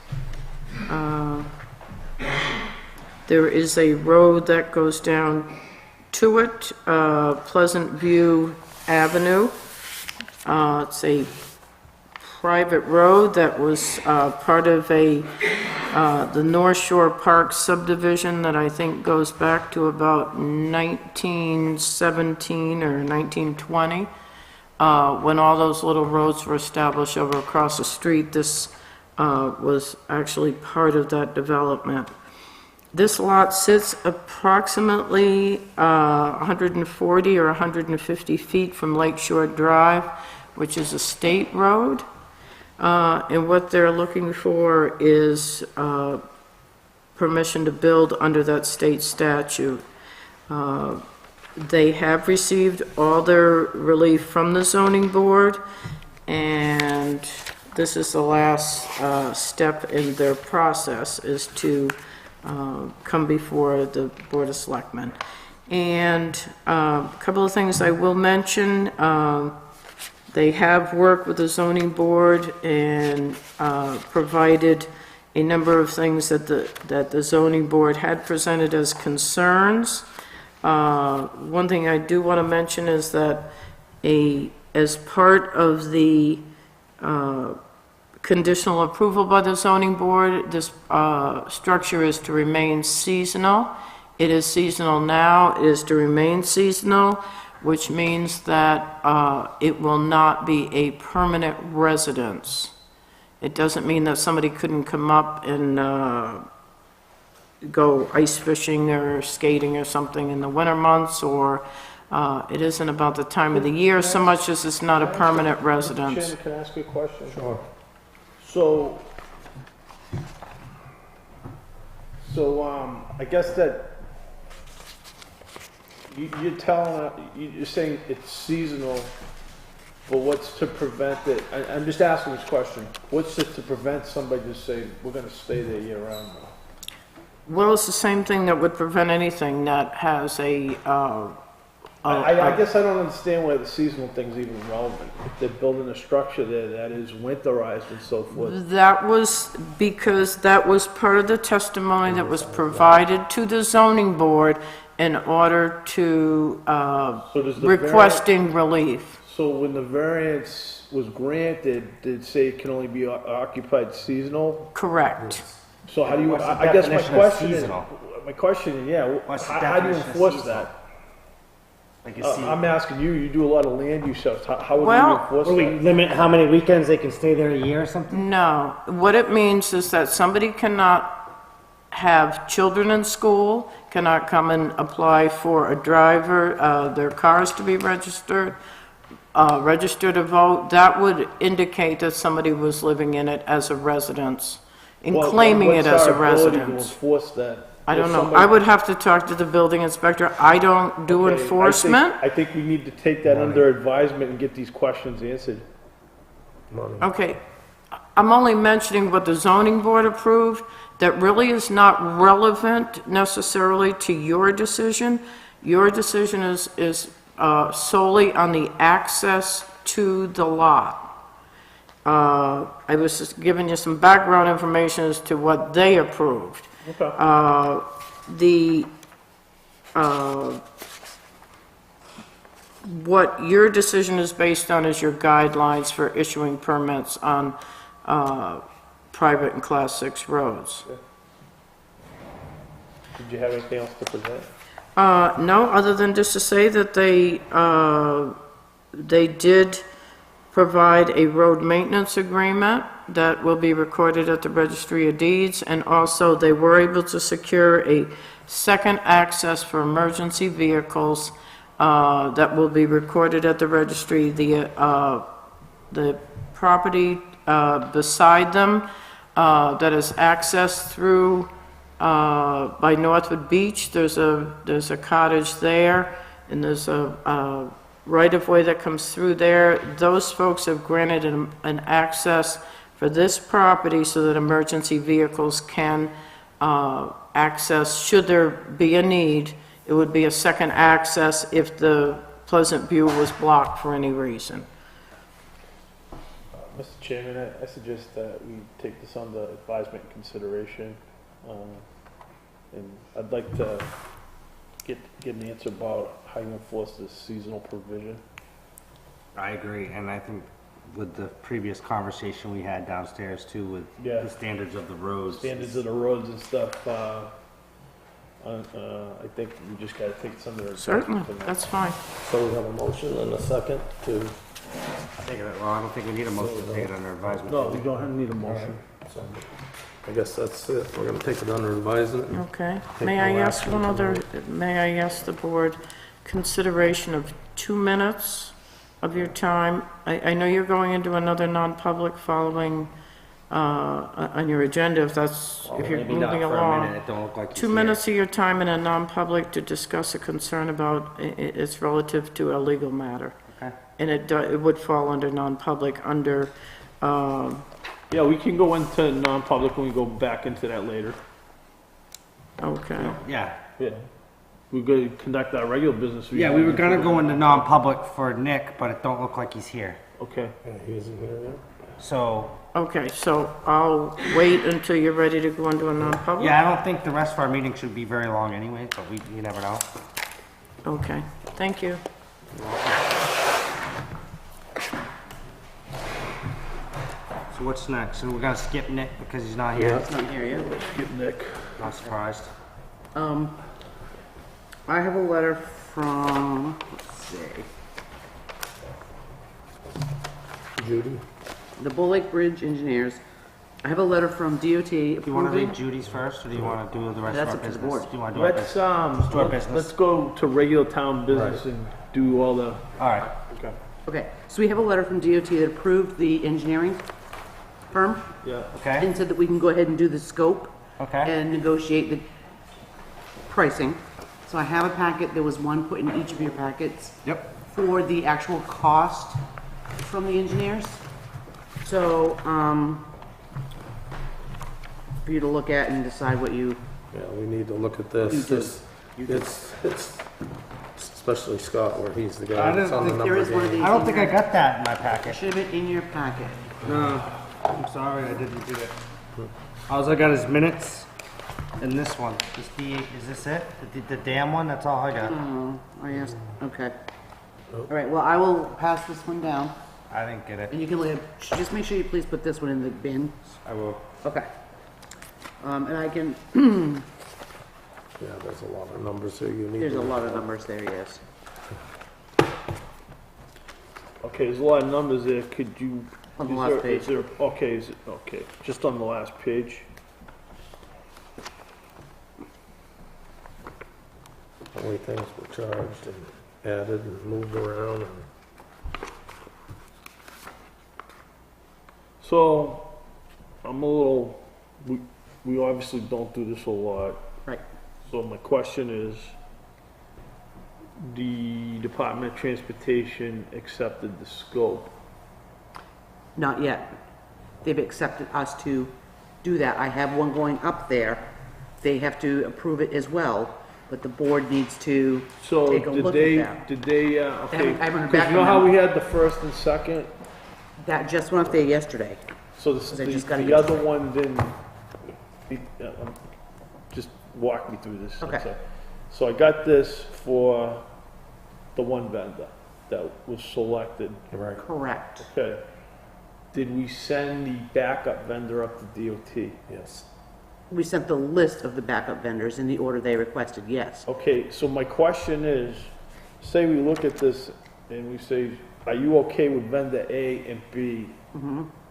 [SPEAKER 8] There is a road that goes down to it, Pleasant View Avenue. It's a private road that was part of the North Shore Park subdivision that I think goes back to about 1917 or 1920. When all those little roads were established over across the street, this was actually part of that development. This lot sits approximately 140 or 150 feet from Lakeshore Drive, which is a state road. And what they're looking for is permission to build under that state statute. They have received all their relief from the zoning board, and this is the last step in their process, is to come before the Board of Selectmen. And a couple of things I will mention. They have worked with the zoning board and provided a number of things that the zoning board had presented as concerns. One thing I do want to mention is that as part of the conditional approval by the zoning board, this structure is to remain seasonal. It is seasonal now, it is to remain seasonal, which means that it will not be a permanent residence. It doesn't mean that somebody couldn't come up and go ice fishing or skating or something in the winter months, or it isn't about the time of the year so much as it's not a permanent residence.
[SPEAKER 5] Chairman, can I ask you a question?
[SPEAKER 1] Sure.
[SPEAKER 5] So, I guess that you're saying it's seasonal, but what's to prevent it? I'm just asking this question. What's it to prevent somebody just saying, we're gonna stay there year round now?
[SPEAKER 8] Well, it's the same thing that would prevent anything that has
[SPEAKER 5] I guess I don't understand why the seasonal thing's even relevant. If they're building a structure there that is winterized and so forth.
[SPEAKER 8] That was because that was part of the testimony that was provided to the zoning board in order to requesting relief.
[SPEAKER 5] So when the variance was granted, did it say it can only be occupied seasonal?
[SPEAKER 8] Correct.
[SPEAKER 5] So how do you,
[SPEAKER 2] What's the
[SPEAKER 5] I guess my
[SPEAKER 2] definition of
[SPEAKER 5] question is,
[SPEAKER 2] seasonal?
[SPEAKER 5] how do you
[SPEAKER 2] definition of
[SPEAKER 5] enforce
[SPEAKER 2] seasonal?
[SPEAKER 5] that?
[SPEAKER 2] Like you see,
[SPEAKER 5] I'm asking you, you do a lot of land use stuff, how would
[SPEAKER 8] Well-
[SPEAKER 5] you enforce
[SPEAKER 9] Will we
[SPEAKER 5] that?
[SPEAKER 9] limit how many weekends they can stay there a year or something?
[SPEAKER 8] No. What it means is that somebody cannot have children in school, cannot come and apply for a driver, their cars to be registered to vote. That would indicate that somebody was living in it as a residence and claiming it as a
[SPEAKER 5] What's our ability to
[SPEAKER 8] residence.
[SPEAKER 5] enforce that?
[SPEAKER 8] I don't
[SPEAKER 5] If
[SPEAKER 8] know.
[SPEAKER 5] somebody-
[SPEAKER 8] I would have to talk to the building inspector. I don't do
[SPEAKER 5] Okay,
[SPEAKER 8] enforcement.
[SPEAKER 5] I think we need to take that under advisement and get these questions answered.
[SPEAKER 8] Okay, I'm only mentioning what the zoning board approved. That really is not relevant necessarily to your decision. Your decision is solely on the access to the lot. I was just giving you some background information as to what they approved.
[SPEAKER 5] Okay.
[SPEAKER 8] What your decision is based on is your guidelines for issuing permits on private and Class 6 roads.
[SPEAKER 5] Did you have anything else to present?
[SPEAKER 8] No, other than just to say that they did provide a road maintenance agreement that will be recorded at the Registry of Deeds, and also they were able to secure a second access for emergency vehicles that will be recorded at the registry. The property beside them that is accessed through by Northwood Beach, there's a cottage there, and there's a right-of-way that comes through there. Those folks have granted an access for this property so that emergency vehicles can access, should there be a need. It would be a second access if the Pleasant View was blocked for any reason.
[SPEAKER 5] Mr. Chairman, I suggest that we take this under advisement and consideration. And I'd like to get an answer about how you enforce this seasonal provision.
[SPEAKER 2] I agree, and I think with the previous conversation we had downstairs too, with
[SPEAKER 5] Yeah.
[SPEAKER 2] the standards of the roads.
[SPEAKER 5] Standards of the roads and stuff, I think we just gotta take some of their.
[SPEAKER 8] Certainly, that's fine.
[SPEAKER 1] So we have a motion and a second to,
[SPEAKER 2] I don't think we need a motion to take it under advisement.
[SPEAKER 5] No, we don't need a motion.
[SPEAKER 1] so I guess that's it. We're gonna take it under advisement.
[SPEAKER 8] Okay.
[SPEAKER 1] Take
[SPEAKER 8] May
[SPEAKER 1] no
[SPEAKER 8] I ask
[SPEAKER 1] action
[SPEAKER 8] one other,
[SPEAKER 1] tonight.
[SPEAKER 8] may I ask the board consideration of 2 minutes of your time? I know you're going into another non-public following, on your agenda, if that's, if you're
[SPEAKER 2] Maybe not
[SPEAKER 8] moving
[SPEAKER 2] for a
[SPEAKER 8] along.
[SPEAKER 2] minute, it don't look like he's
[SPEAKER 8] 2
[SPEAKER 2] here.
[SPEAKER 8] minutes of your time in a non-public to discuss a concern about, it's relative to a legal matter.
[SPEAKER 2] Okay.
[SPEAKER 8] And it would fall under non-public, under,
[SPEAKER 5] Yeah, we can go into non-public when we go back into that later.
[SPEAKER 8] okay.
[SPEAKER 2] Yeah.
[SPEAKER 5] Yeah. We're gonna conduct our regular business.
[SPEAKER 2] Yeah, we were gonna go into non-public for Nick, but it don't look like he's here.
[SPEAKER 5] Okay.
[SPEAKER 1] Yeah, he isn't here yet.
[SPEAKER 2] So,
[SPEAKER 8] Okay, so I'll wait until you're ready to go into a non-public?
[SPEAKER 2] yeah, I don't think the rest of our meeting should be very long anyway, but you never know.
[SPEAKER 8] Okay, thank you.
[SPEAKER 2] So what's next? So we're gonna skip Nick because he's not here?
[SPEAKER 1] Yeah.
[SPEAKER 8] It's not here yet.
[SPEAKER 5] Get Nick.
[SPEAKER 2] Not surprised.
[SPEAKER 3] I have a letter from, let's see,
[SPEAKER 1] Judy?
[SPEAKER 3] the Bull Lake Bridge Engineers. I have a letter from DOT
[SPEAKER 2] Do you wanna read
[SPEAKER 3] approving.
[SPEAKER 2] Judy's first, or do you wanna do the rest of
[SPEAKER 3] That's
[SPEAKER 2] our
[SPEAKER 3] up to the
[SPEAKER 2] business?
[SPEAKER 3] board.
[SPEAKER 2] Do you wanna do our
[SPEAKER 5] Let's,
[SPEAKER 2] business? do our business.
[SPEAKER 5] let's go to regular town business and do all the,
[SPEAKER 2] Alright,
[SPEAKER 5] okay,
[SPEAKER 3] Okay, so we have a letter from DOT that approved the engineering firm
[SPEAKER 5] yeah.
[SPEAKER 2] okay,
[SPEAKER 3] and said that we can go ahead and do the scope
[SPEAKER 2] okay.
[SPEAKER 3] and negotiate the pricing. So I have a packet, there was one put in each of your packets
[SPEAKER 2] Yep.
[SPEAKER 3] for the actual cost from the engineers. So, for you to look at and decide what you,
[SPEAKER 1] Yeah, we need to look at this. This, it's, especially Scott, where he's the
[SPEAKER 2] I
[SPEAKER 1] guy that's
[SPEAKER 2] don't
[SPEAKER 1] on the
[SPEAKER 2] think
[SPEAKER 3] there
[SPEAKER 1] number
[SPEAKER 3] is one of
[SPEAKER 1] game.
[SPEAKER 3] these.
[SPEAKER 2] I don't think I
[SPEAKER 3] in
[SPEAKER 2] got that in my
[SPEAKER 3] your-
[SPEAKER 2] packet.
[SPEAKER 3] Should have been in your packet.
[SPEAKER 2] No, I'm sorry, I didn't do it. All I got is minutes and this one. Is this it? The dam one? That's all I got.
[SPEAKER 3] Oh, I asked, okay. All right, well, I will pass this one down,
[SPEAKER 2] I didn't get it.
[SPEAKER 3] and you can just make sure you please put this one in the bin.
[SPEAKER 2] I will.
[SPEAKER 3] Okay. And I can,
[SPEAKER 1] Yeah, there's a lot of numbers here you need.
[SPEAKER 3] there's
[SPEAKER 1] to
[SPEAKER 3] a
[SPEAKER 1] look
[SPEAKER 3] lot of
[SPEAKER 1] at.
[SPEAKER 3] numbers there, yes.
[SPEAKER 5] Okay, there's a lot of numbers there, could you?
[SPEAKER 3] On the
[SPEAKER 5] is
[SPEAKER 3] last
[SPEAKER 5] there-
[SPEAKER 3] page.
[SPEAKER 5] Is there, okay, is it, okay, just on the last page.
[SPEAKER 1] How many things were charged and added and moved around and.
[SPEAKER 5] So, I'm a little, we obviously don't do this a lot.
[SPEAKER 3] Right.
[SPEAKER 5] So my question is, the Department of Transportation accepted the scope.
[SPEAKER 3] Not yet. They've accepted us to do that. I have one going up there. They have to approve it as well, but the board needs to
[SPEAKER 5] So
[SPEAKER 3] take a
[SPEAKER 5] did
[SPEAKER 3] look
[SPEAKER 5] they,
[SPEAKER 3] at that.
[SPEAKER 5] did they, okay,
[SPEAKER 3] I haven't heard
[SPEAKER 5] because
[SPEAKER 3] back
[SPEAKER 5] you know
[SPEAKER 3] from
[SPEAKER 5] how
[SPEAKER 3] them.
[SPEAKER 5] we had the first and second?
[SPEAKER 3] That just went up there yesterday.
[SPEAKER 5] So this,
[SPEAKER 3] They just gotta
[SPEAKER 5] the
[SPEAKER 3] get-
[SPEAKER 5] other one didn't, just walk me through this.
[SPEAKER 3] Okay.
[SPEAKER 5] So I got this for the one vendor that was selected.
[SPEAKER 1] Right.
[SPEAKER 3] Correct.
[SPEAKER 5] Okay. Did we send the backup vendor up to DOT?
[SPEAKER 1] Yes.
[SPEAKER 3] We sent the list of the backup vendors in the order they requested, yes.
[SPEAKER 5] Okay, so my question is, say we look at this and we say, are you okay with vendor A and B?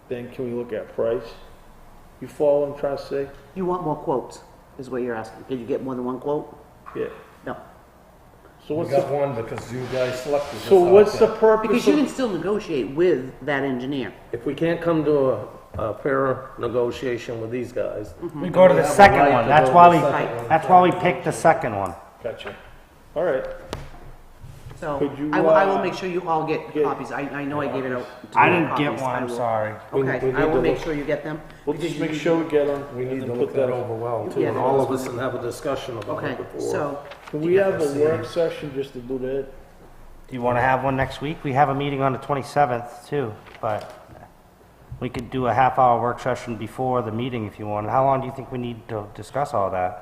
[SPEAKER 5] Then can we look at price? You follow what I'm trying to say?
[SPEAKER 3] You want more quotes, is what you're asking. Did you get more than one quote?
[SPEAKER 5] Yeah.
[SPEAKER 3] No.
[SPEAKER 5] So
[SPEAKER 1] We
[SPEAKER 5] what's
[SPEAKER 1] got
[SPEAKER 5] the,
[SPEAKER 1] one because you guys selected this.
[SPEAKER 5] so what's the
[SPEAKER 1] outfit.
[SPEAKER 5] purpose
[SPEAKER 3] Because you
[SPEAKER 5] of?
[SPEAKER 3] can still negotiate with that engineer.
[SPEAKER 1] If we can't come to a fair negotiation with these guys.
[SPEAKER 2] We go to the
[SPEAKER 1] have a
[SPEAKER 2] second
[SPEAKER 1] right
[SPEAKER 2] one.
[SPEAKER 1] to
[SPEAKER 2] That's
[SPEAKER 1] go
[SPEAKER 2] why
[SPEAKER 1] to
[SPEAKER 2] we,
[SPEAKER 1] the second one.
[SPEAKER 2] that's why we picked the second one.
[SPEAKER 5] Gotcha. All right.
[SPEAKER 3] So
[SPEAKER 5] Could you,
[SPEAKER 3] I will make sure you all get
[SPEAKER 5] get
[SPEAKER 3] copies. I know I gave it out. to
[SPEAKER 2] I
[SPEAKER 3] you
[SPEAKER 2] didn't get
[SPEAKER 3] copies.
[SPEAKER 2] one,
[SPEAKER 3] I
[SPEAKER 2] I'm
[SPEAKER 3] will.
[SPEAKER 2] sorry.
[SPEAKER 1] We
[SPEAKER 3] Okay,
[SPEAKER 1] need
[SPEAKER 3] I
[SPEAKER 1] to
[SPEAKER 3] will make
[SPEAKER 1] look-
[SPEAKER 3] sure you get them.
[SPEAKER 5] We'll
[SPEAKER 3] because
[SPEAKER 5] just
[SPEAKER 3] you
[SPEAKER 5] make
[SPEAKER 3] need
[SPEAKER 5] sure we get them.
[SPEAKER 1] We
[SPEAKER 5] and
[SPEAKER 1] need
[SPEAKER 5] then
[SPEAKER 1] to
[SPEAKER 5] put
[SPEAKER 1] look that over well too,
[SPEAKER 3] Yeah,
[SPEAKER 1] and all of us and have a discussion about
[SPEAKER 3] Okay,
[SPEAKER 1] it before.
[SPEAKER 3] so,
[SPEAKER 5] Can we have a work session just to do that?
[SPEAKER 2] Do you want to have one next week? We have a meeting on the 27th too, but we could do a half-hour work session before the meeting if you want. How long do you think we need to discuss all that?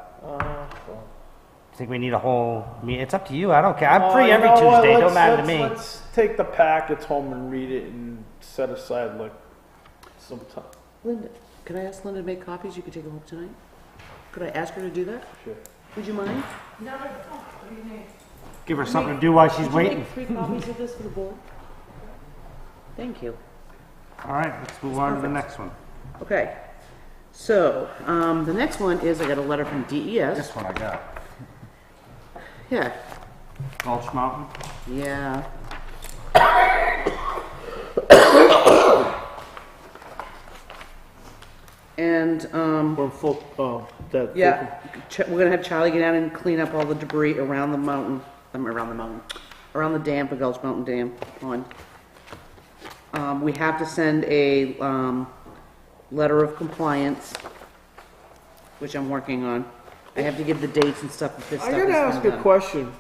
[SPEAKER 2] Think we need a whole, it's up to you, I don't care, I'm free
[SPEAKER 5] You
[SPEAKER 2] every
[SPEAKER 5] know what?
[SPEAKER 2] Tuesday, don't
[SPEAKER 5] Let's-
[SPEAKER 2] matter to
[SPEAKER 5] let's-
[SPEAKER 2] me.
[SPEAKER 5] Let's take the packets home and read it and set aside like some time.
[SPEAKER 3] Linda, could I ask Linda to make copies? You could take them home tonight? Could I ask her to do that?
[SPEAKER 5] Sure.
[SPEAKER 3] Would you mind?
[SPEAKER 7] No, what do you need?
[SPEAKER 2] Give her something to do while she's
[SPEAKER 3] Could you
[SPEAKER 2] waiting.
[SPEAKER 3] make 3 copies of this for the board? Thank you.
[SPEAKER 2] All right, let's move on to the
[SPEAKER 3] perfect.
[SPEAKER 2] next one.
[SPEAKER 3] Okay. So, the next one is I got a letter from DES.
[SPEAKER 2] This one I got.
[SPEAKER 3] Yeah,
[SPEAKER 2] Gulch Mountain.
[SPEAKER 3] yeah. And,
[SPEAKER 5] We're full, that.
[SPEAKER 3] yeah, we're gonna have Charlie get down and clean up all the debris around the mountain, around the dam for Gulch Mountain Dam Pond. We have to send a, letter of compliance, which I'm working on. I have to give the dates and stuff if this
[SPEAKER 5] I
[SPEAKER 3] stuff has
[SPEAKER 5] gotta
[SPEAKER 3] been
[SPEAKER 5] ask a
[SPEAKER 3] done.
[SPEAKER 5] question.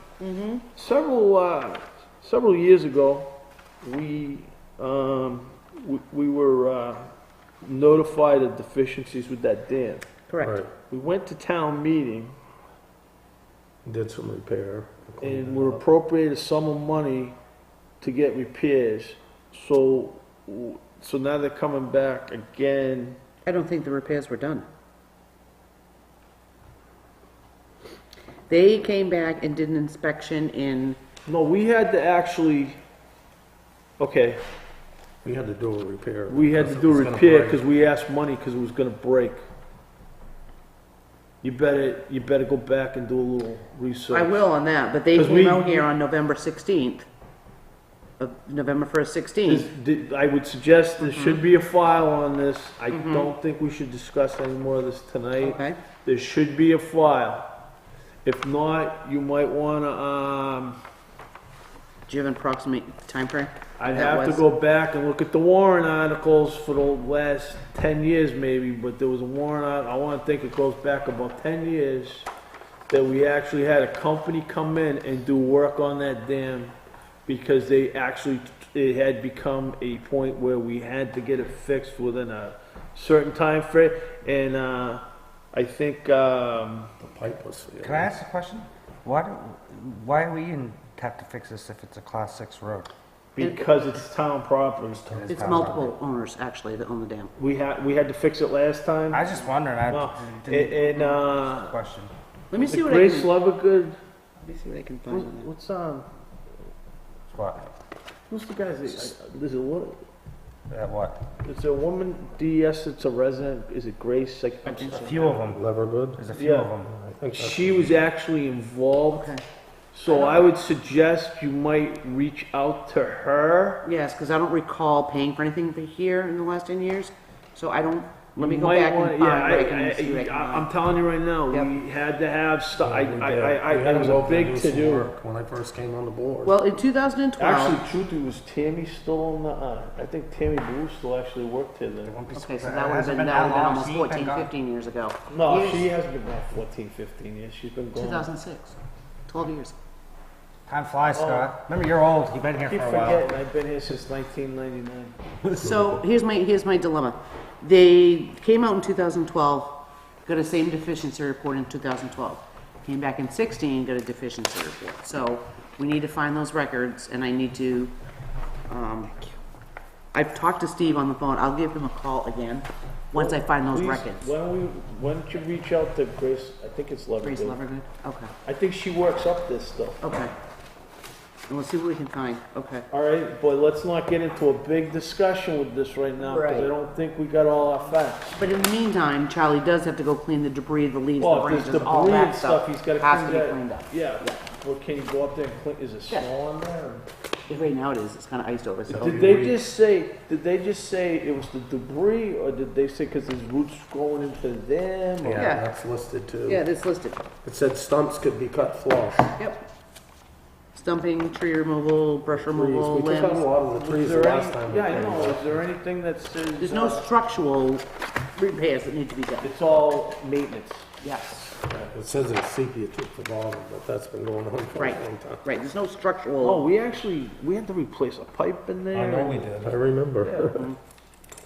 [SPEAKER 5] Several years ago, we were notified of deficiencies with that dam.
[SPEAKER 3] Correct.
[SPEAKER 5] We went to town meeting
[SPEAKER 1] Did some repair.
[SPEAKER 5] and were appropriated a sum of money to get repairs. So now they're coming back again.
[SPEAKER 3] I don't think the repairs were done. They came back and did an inspection in,
[SPEAKER 5] No, we had to actually, okay,
[SPEAKER 1] We had to do a repair.
[SPEAKER 5] we had to do a repair because we asked money because it was gonna break. You better go back and do a little research.
[SPEAKER 3] I will on that, but they
[SPEAKER 5] 'Cause
[SPEAKER 3] came
[SPEAKER 5] we-
[SPEAKER 3] out here on November 16th. November 1st, 16th.
[SPEAKER 5] I would suggest there should be a file on this. I don't think we should discuss any more of this tonight.
[SPEAKER 3] Okay,
[SPEAKER 5] There should be a file. If not, you might wanna,
[SPEAKER 3] do you have an approximate timeframe?
[SPEAKER 5] I'd
[SPEAKER 3] That
[SPEAKER 5] have to
[SPEAKER 3] was-
[SPEAKER 5] go back and look at the warrant articles for the last 10 years maybe, but there was a warrant, I wanna think it goes back about 10 years, that we actually had a company come in and do work on that dam, because it had become a point where we had to get it fixed within a certain time frame, and, I think,
[SPEAKER 1] The pipe was.
[SPEAKER 2] Can I ask a question? Why do we even have to fix this if it's a class 6 road?
[SPEAKER 5] because it's town property.
[SPEAKER 3] It's multiple owners, actually, that own the dam.
[SPEAKER 5] We had to fix it last time.
[SPEAKER 2] I was just wondering,
[SPEAKER 5] No,
[SPEAKER 2] didn't
[SPEAKER 5] and,
[SPEAKER 2] question.
[SPEAKER 3] Let me see what I
[SPEAKER 5] Grace
[SPEAKER 3] can,
[SPEAKER 5] Levergood,
[SPEAKER 3] let me see what I can find on
[SPEAKER 5] what's,
[SPEAKER 2] What?
[SPEAKER 5] who's the guy's, is it what?
[SPEAKER 2] What?
[SPEAKER 5] Is there a woman, DES, that's a resident, is it Grace? Like,
[SPEAKER 3] I think
[SPEAKER 2] A
[SPEAKER 3] so.
[SPEAKER 2] few of them.
[SPEAKER 1] Lever good?
[SPEAKER 2] There's a few of
[SPEAKER 5] Yeah.
[SPEAKER 2] them.
[SPEAKER 5] she was actually involved,
[SPEAKER 3] Okay.
[SPEAKER 5] so I would suggest you might reach out to her.
[SPEAKER 3] Yes, because I don't recall paying for anything for here in the last 10 years, so I don't, let me
[SPEAKER 5] You
[SPEAKER 3] go
[SPEAKER 5] might
[SPEAKER 3] back
[SPEAKER 5] wanna-
[SPEAKER 3] and find
[SPEAKER 5] yeah,
[SPEAKER 3] what I can see what I can
[SPEAKER 5] I'm
[SPEAKER 3] find.
[SPEAKER 5] telling you right now,
[SPEAKER 3] Yep.
[SPEAKER 5] we had to have stuff,
[SPEAKER 1] We did. We had
[SPEAKER 5] it was
[SPEAKER 1] to
[SPEAKER 5] a
[SPEAKER 1] go
[SPEAKER 5] big
[SPEAKER 1] do some
[SPEAKER 5] to-do.
[SPEAKER 1] work When I first came on the board.
[SPEAKER 3] Well, in 2012,
[SPEAKER 5] Actually, truthfully, was Tammy still on the, I think Tammy Blue still actually worked here then.
[SPEAKER 3] okay, so that would have been almost 14, 15 years ago.
[SPEAKER 5] No,
[SPEAKER 3] Years-
[SPEAKER 5] she has been gone 14, 15 years, she's been gone.
[SPEAKER 3] 2006, 12 years.
[SPEAKER 2] Time flies, Scott. Remember, you're old. You've been here
[SPEAKER 5] Keep
[SPEAKER 2] for a while.
[SPEAKER 5] forgetting, I've been here since 1999.
[SPEAKER 3] So here's my dilemma. They came out in 2012, got a same deficiency report in 2012. Came back in 16, got a deficiency report. So we need to find those records, and I need to, I've talked to Steve on the phone. I'll give him a call again once I find those
[SPEAKER 5] Please,
[SPEAKER 3] records.
[SPEAKER 5] why don't you reach out to Grace, I think it's
[SPEAKER 3] Grace
[SPEAKER 5] Levergood.
[SPEAKER 3] Levergood? Okay,
[SPEAKER 5] I think she works up this stuff.
[SPEAKER 3] okay. And we'll see what we can find. Okay.
[SPEAKER 5] All right, but let's not get into a big discussion with this right now, because I
[SPEAKER 3] Right.
[SPEAKER 5] don't think we got all our facts.
[SPEAKER 3] But in the meantime, Charlie does have to go clean the debris, the leaves, the
[SPEAKER 5] Well, if there's
[SPEAKER 3] branches, all
[SPEAKER 5] debris
[SPEAKER 3] that
[SPEAKER 5] and stuff, he's gotta
[SPEAKER 3] has
[SPEAKER 5] clean
[SPEAKER 3] to be
[SPEAKER 5] that.
[SPEAKER 3] cleaned up.
[SPEAKER 5] Yeah, well, can you go up there and clean, is it
[SPEAKER 3] Yeah.
[SPEAKER 5] snow on there?
[SPEAKER 3] Right now it is, it's kind of iced over, so.
[SPEAKER 5] Did they just say it was the debris, or did they say because there's roots growing into them? or-
[SPEAKER 1] Yeah,
[SPEAKER 3] Yeah.
[SPEAKER 1] that's listed too.
[SPEAKER 3] Yeah, it's listed.
[SPEAKER 1] It said stumps could be cut flush.
[SPEAKER 3] Yep. Stumping, tree removal, brush removal,
[SPEAKER 1] We took out a
[SPEAKER 3] limbs.
[SPEAKER 1] lot of the
[SPEAKER 5] Is
[SPEAKER 1] trees the
[SPEAKER 5] there
[SPEAKER 1] last
[SPEAKER 5] any,
[SPEAKER 1] time. we
[SPEAKER 5] yeah, I
[SPEAKER 1] came.
[SPEAKER 5] know, is there anything that says?
[SPEAKER 3] There's no structural repairs that need to be done.
[SPEAKER 5] It's all maintenance.
[SPEAKER 3] Yes,
[SPEAKER 1] It says it's sepia to the bottom, but that's been going on for a
[SPEAKER 3] right,
[SPEAKER 1] long time.
[SPEAKER 3] right. There's no
[SPEAKER 5] Oh,
[SPEAKER 3] structural.
[SPEAKER 5] we had to replace a pipe in there.
[SPEAKER 1] I know we did. I remember.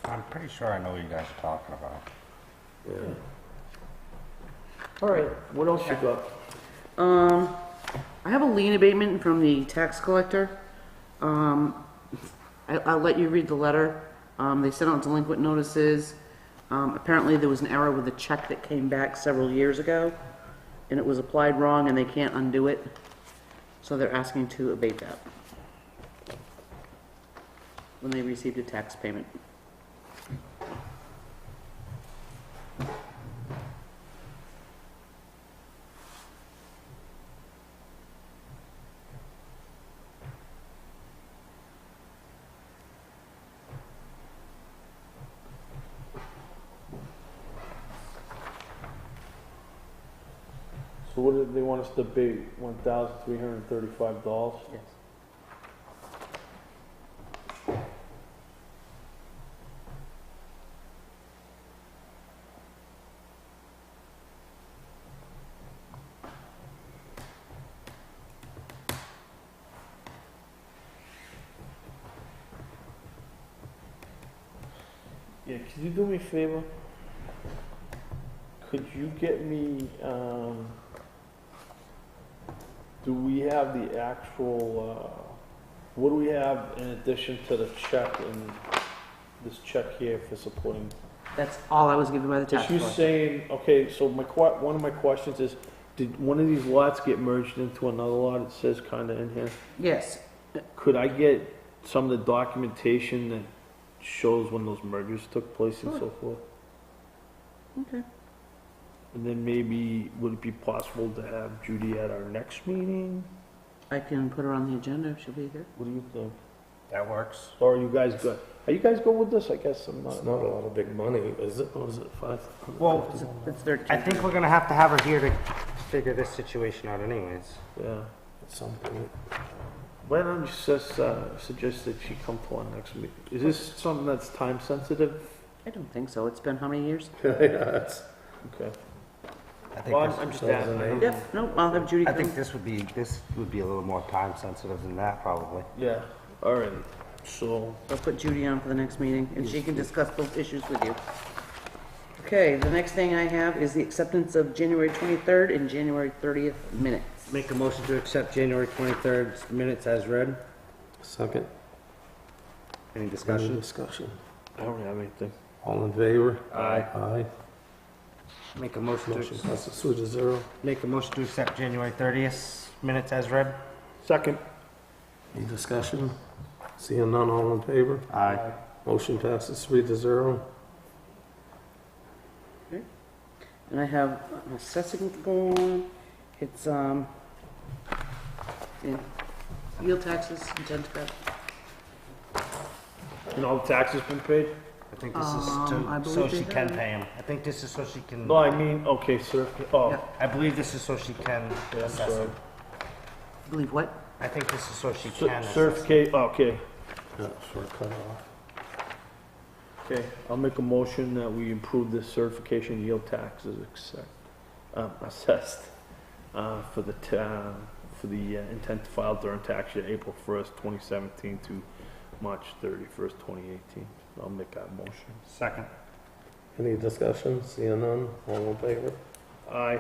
[SPEAKER 2] I'm pretty sure I know what you guys are talking about.
[SPEAKER 5] All right, what else you got?
[SPEAKER 3] I have a lien abatement from the tax collector. I'll let you read the letter. They sent out delinquent notices. Apparently there was an error with a check that came back several years ago, and it was applied wrong, and they can't undo it. So they're asking to abate that when they received a tax payment.
[SPEAKER 5] So what did they want us to pay? $1,335?
[SPEAKER 3] Yes.
[SPEAKER 5] Yeah, could you do me a favor? Could you get me, do we have the actual, what do we have in addition to the check and this check here for supporting?
[SPEAKER 3] That's all I was given by the tax
[SPEAKER 5] Is you
[SPEAKER 3] collector.
[SPEAKER 5] saying, okay, so one of my questions is, did one of these lots get merged into another lot? It says kinda in here.
[SPEAKER 3] Yes.
[SPEAKER 5] Could I get some of the documentation that shows when those mergers took place and so forth?
[SPEAKER 3] Okay.
[SPEAKER 5] And then maybe, would it be possible to have Judy at our next meeting?
[SPEAKER 3] I can put her on the agenda if she'll be here.
[SPEAKER 5] What do you think?
[SPEAKER 2] That works.
[SPEAKER 5] Or are you guys good? Are you guys good with this? I guess I'm
[SPEAKER 1] It's
[SPEAKER 5] not.
[SPEAKER 1] not a lot of big money, is it? What is it, 5?
[SPEAKER 2] Well,
[SPEAKER 3] It's 13.
[SPEAKER 2] I think we're gonna have to have her here to figure this situation out anyways.
[SPEAKER 5] Yeah.
[SPEAKER 1] At some point.
[SPEAKER 5] Why don't you suggest that she come to our next meeting? Is this something that's time sensitive?
[SPEAKER 3] I don't think so. It's been how many years?
[SPEAKER 1] Yeah, it's.
[SPEAKER 5] Okay.
[SPEAKER 2] I think
[SPEAKER 5] Well,
[SPEAKER 2] this,
[SPEAKER 5] I'm just asking.
[SPEAKER 3] Yep, no, I'll have Judy
[SPEAKER 2] I
[SPEAKER 3] come.
[SPEAKER 2] think this would be a little more time sensitive than that probably.
[SPEAKER 5] Yeah, all right. So,
[SPEAKER 3] I'll put Judy on for the next meeting, and she can discuss those issues with you. Okay, the next thing I have is the acceptance of January 23rd and January 30th minutes.
[SPEAKER 2] Make a motion to accept January 23rd minutes as read.
[SPEAKER 1] Second.
[SPEAKER 2] Any
[SPEAKER 1] Any
[SPEAKER 2] discussion?
[SPEAKER 1] discussion?
[SPEAKER 5] I don't have anything.
[SPEAKER 1] All in favor?
[SPEAKER 5] Aye.
[SPEAKER 1] Aye.
[SPEAKER 2] Make a motion
[SPEAKER 1] Motion
[SPEAKER 2] to,
[SPEAKER 1] passes 3-0.
[SPEAKER 2] make a motion to accept January 30th minutes as read.
[SPEAKER 5] Second.
[SPEAKER 1] Any discussion? Seeing none, all in favor?
[SPEAKER 2] Aye.
[SPEAKER 1] Motion passes 3-0.
[SPEAKER 3] And I have an assessing form. It's, yeah, yield taxes, intent to cut.
[SPEAKER 5] And all the taxes been paid?
[SPEAKER 2] I think this is
[SPEAKER 3] I
[SPEAKER 2] to,
[SPEAKER 3] believe
[SPEAKER 2] so
[SPEAKER 3] they
[SPEAKER 2] she can
[SPEAKER 3] have.
[SPEAKER 2] pay him. I think this is so she can,
[SPEAKER 5] No, I mean, okay, sir. Oh,
[SPEAKER 3] Yeah.
[SPEAKER 2] I believe this is so she can
[SPEAKER 5] yeah, I'm
[SPEAKER 2] assess
[SPEAKER 5] sorry.
[SPEAKER 2] him.
[SPEAKER 3] Believe what?
[SPEAKER 2] I think this is so she can assess him.
[SPEAKER 5] Certificate, okay.
[SPEAKER 1] Yeah, for a cutoff.
[SPEAKER 5] Okay, I'll make a motion that we improve this certification yield taxes assessed for the intent to file during tax year April 1st, 2017 to March 31st, 2018. I'll make that motion.
[SPEAKER 2] Second.
[SPEAKER 1] Any discussion? Seeing none, all in favor?
[SPEAKER 5] Aye.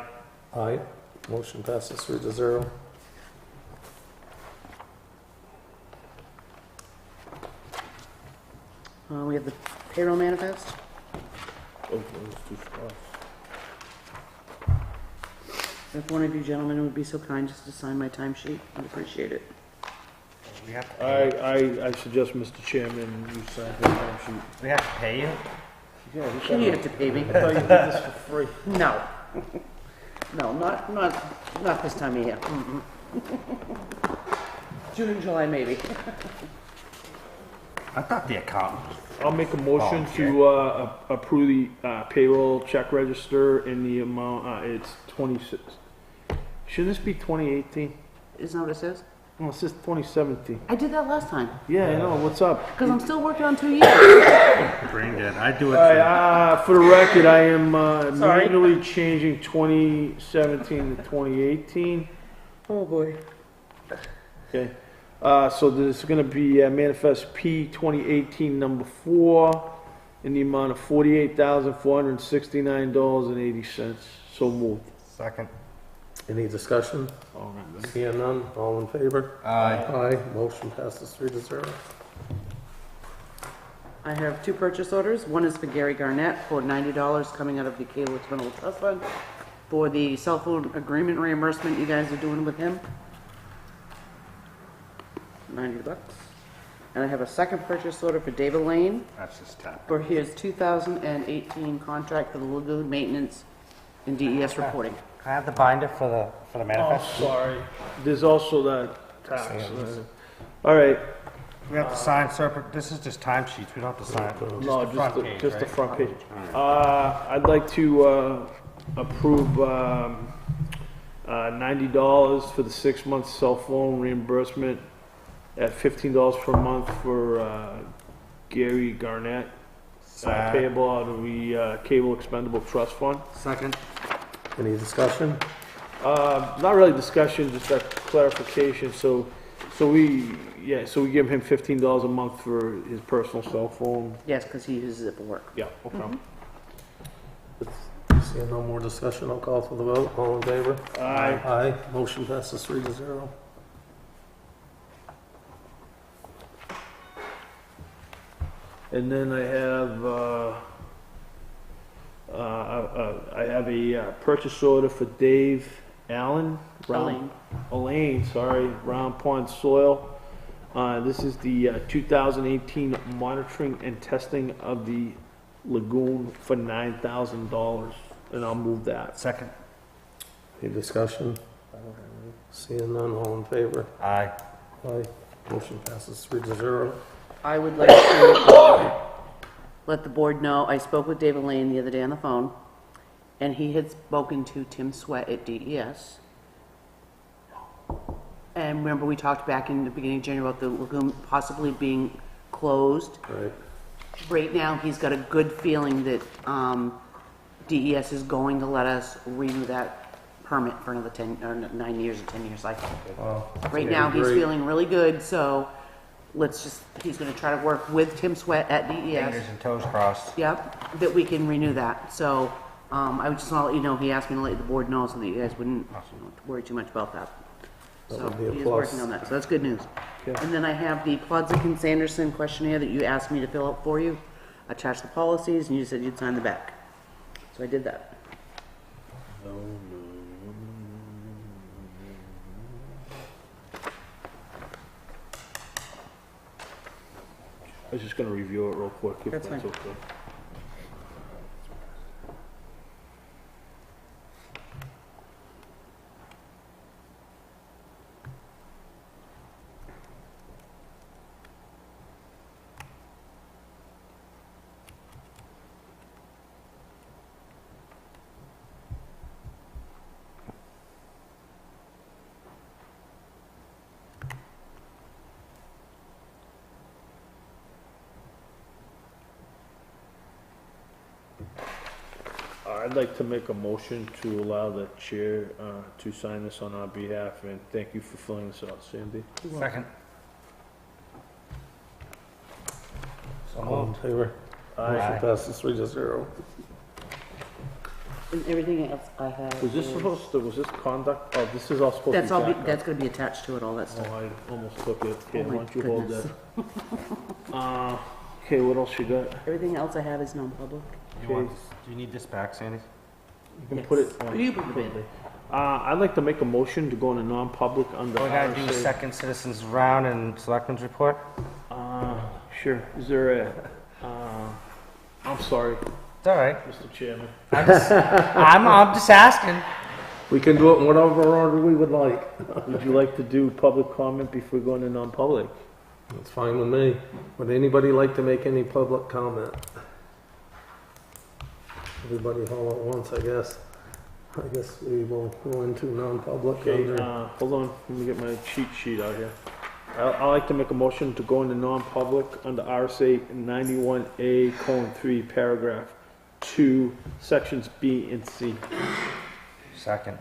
[SPEAKER 1] Aye. Motion passes 3-0.
[SPEAKER 3] We have the payroll manifest.
[SPEAKER 5] Oh, those two spots.
[SPEAKER 3] If one of you gentlemen would be so kind just to sign my timesheet, I'd appreciate it.
[SPEAKER 2] We have to pay,
[SPEAKER 5] I suggest, Mr. Chairman, you sign the time sheet.
[SPEAKER 2] we have to pay you?
[SPEAKER 5] Yeah, we
[SPEAKER 3] You have to pay me.
[SPEAKER 5] I thought you did this for free.
[SPEAKER 3] No. No, not this time of year. Mm-mm. June and July, maybe.
[SPEAKER 2] I thought the accountant.
[SPEAKER 5] I'll make a motion to approve the payroll check register in the amount, it's 26. Shouldn't this be 2018?
[SPEAKER 3] Isn't that what it says?
[SPEAKER 5] No, it says 2017.
[SPEAKER 3] I did that last time,
[SPEAKER 5] Yeah, I know, what's up?
[SPEAKER 3] because I'm still working on 2 years.
[SPEAKER 2] Brain dead. I do it
[SPEAKER 5] All right, for the record, I am
[SPEAKER 3] Sorry.
[SPEAKER 5] manually changing 2017 to 2018.
[SPEAKER 3] Oh, boy.
[SPEAKER 5] Okay, so there's gonna be manifest P 2018 number 4 in the amount of $48,469.80. So moved.
[SPEAKER 2] Second.
[SPEAKER 1] Any discussion?
[SPEAKER 5] All right, then.
[SPEAKER 1] Seeing none, all in favor?
[SPEAKER 2] Aye.
[SPEAKER 1] Aye, motion passes 3-0.
[SPEAKER 3] I have two purchase orders. One is for Gary Garnett for $90 coming out of the Cable Expendable Trust Fund for the cell phone agreement reimbursement you guys are doing with him. $90. And I have a second purchase order for David Lane
[SPEAKER 2] That's just tap.
[SPEAKER 3] for his 2018 contract for the lagoon maintenance and DES reporting.
[SPEAKER 2] Can I have the binder for the
[SPEAKER 5] Oh,
[SPEAKER 2] manifest?
[SPEAKER 5] sorry. There's also that tax. All right.
[SPEAKER 2] We have to sign separate, this is just timesheets, we don't have to sign.
[SPEAKER 5] No,
[SPEAKER 2] the front page,
[SPEAKER 5] just the
[SPEAKER 2] right?
[SPEAKER 5] front page. I'd like to approve $90 for the 6-month cell phone reimbursement at $15 per month for Gary Garnett, payable out of the Cable Expendable Trust Fund.
[SPEAKER 2] Second.
[SPEAKER 1] Any discussion?
[SPEAKER 5] Not really discussion, just a clarification. So we give him $15 a month for his personal cell phone.
[SPEAKER 3] Yes, because he uses it for work.
[SPEAKER 5] Yeah, okay.
[SPEAKER 1] Seeing no more discussion, I'll call for the vote. All in favor?
[SPEAKER 5] Aye.
[SPEAKER 1] Aye, motion passes 3-0.
[SPEAKER 5] And then I have a purchase order for Dave Allen. Elaine, sorry, Round Pond Soil. This is the 2018 monitoring and testing of the lagoon for $9,000, and I'll move that.
[SPEAKER 2] Second.
[SPEAKER 1] Any discussion? Seeing none, all in favor?
[SPEAKER 2] Aye.
[SPEAKER 1] Aye, motion passes 3-0.
[SPEAKER 3] I would like to let the board know, I spoke with David Lane the other day on the phone, and he had spoken to Tim Sweat at DES. And remember, we talked back in the beginning of January about the lagoon possibly being closed.
[SPEAKER 1] Right.
[SPEAKER 3] Right now, he's got a good feeling that DES is going to let us renew that permit for another 9 years or 10 years cycle.
[SPEAKER 1] Wow.
[SPEAKER 3] Right now, he's
[SPEAKER 1] Great.
[SPEAKER 3] feeling really good, so he's gonna try to work with Tim Sweat at DES.
[SPEAKER 2] Fingers and toes crossed.
[SPEAKER 3] Yep, that we can renew that. So, I would just want to let you know, he asked me to let the board know so that you guys wouldn't worry too much about that.
[SPEAKER 1] That
[SPEAKER 3] So,
[SPEAKER 1] would be a
[SPEAKER 3] he is
[SPEAKER 1] plus.
[SPEAKER 3] working on that, so that's good news.
[SPEAKER 5] Okay.
[SPEAKER 3] And then I have the Plodzik and Sanderson questionnaire that you asked me to fill out for you. Attach the policies, and you said you'd sign the back. So I did that.
[SPEAKER 5] I was just gonna review it real quick, if
[SPEAKER 3] That's
[SPEAKER 5] that's
[SPEAKER 3] fine.
[SPEAKER 5] okay. I'd like to make a motion to allow the chair to sign this on our behalf, and thank you for filling this out, Sandy.
[SPEAKER 2] Second.
[SPEAKER 1] All in favor?
[SPEAKER 5] Aye.
[SPEAKER 1] Motion passes 3-0.
[SPEAKER 3] And everything else I have.
[SPEAKER 5] Was this
[SPEAKER 3] is-
[SPEAKER 5] supposed to, was this conduct, oh, this is all supposed to be
[SPEAKER 3] That's all,
[SPEAKER 5] backup.
[SPEAKER 3] that's gonna be attached to it, all that
[SPEAKER 5] Oh,
[SPEAKER 3] stuff.
[SPEAKER 5] I almost took it. Here,
[SPEAKER 3] Oh
[SPEAKER 5] why
[SPEAKER 3] my
[SPEAKER 5] don't you hold
[SPEAKER 3] goodness.
[SPEAKER 5] that? Okay, what else you got?
[SPEAKER 3] Everything else I have is non-public.
[SPEAKER 5] Okay,
[SPEAKER 2] Do you need this back, Sandy?
[SPEAKER 5] you can
[SPEAKER 3] Yes.
[SPEAKER 5] put it on.
[SPEAKER 3] You put it in.
[SPEAKER 5] I'd like to make a motion to go into non-public under
[SPEAKER 2] We gotta do
[SPEAKER 5] RSA.
[SPEAKER 2] second citizens round and selectmen's report?
[SPEAKER 5] Sure, is there I'm sorry,
[SPEAKER 2] It's all right.
[SPEAKER 5] Mr. Chairman.
[SPEAKER 2] I'm just asking.
[SPEAKER 1] We can do it in whatever order we would like.
[SPEAKER 5] Would you like to do public comment before going to non-public?
[SPEAKER 1] That's fine with me. Would anybody like to make any public comment? Everybody all at once, I guess. I guess we will go into non-public
[SPEAKER 5] Okay,
[SPEAKER 1] under...
[SPEAKER 5] hold on, let me get my cheat sheet out here. I'd like to make a motion to go into non-public under RSA 91A:3, paragraph 2, sections B and C.
[SPEAKER 2] Second.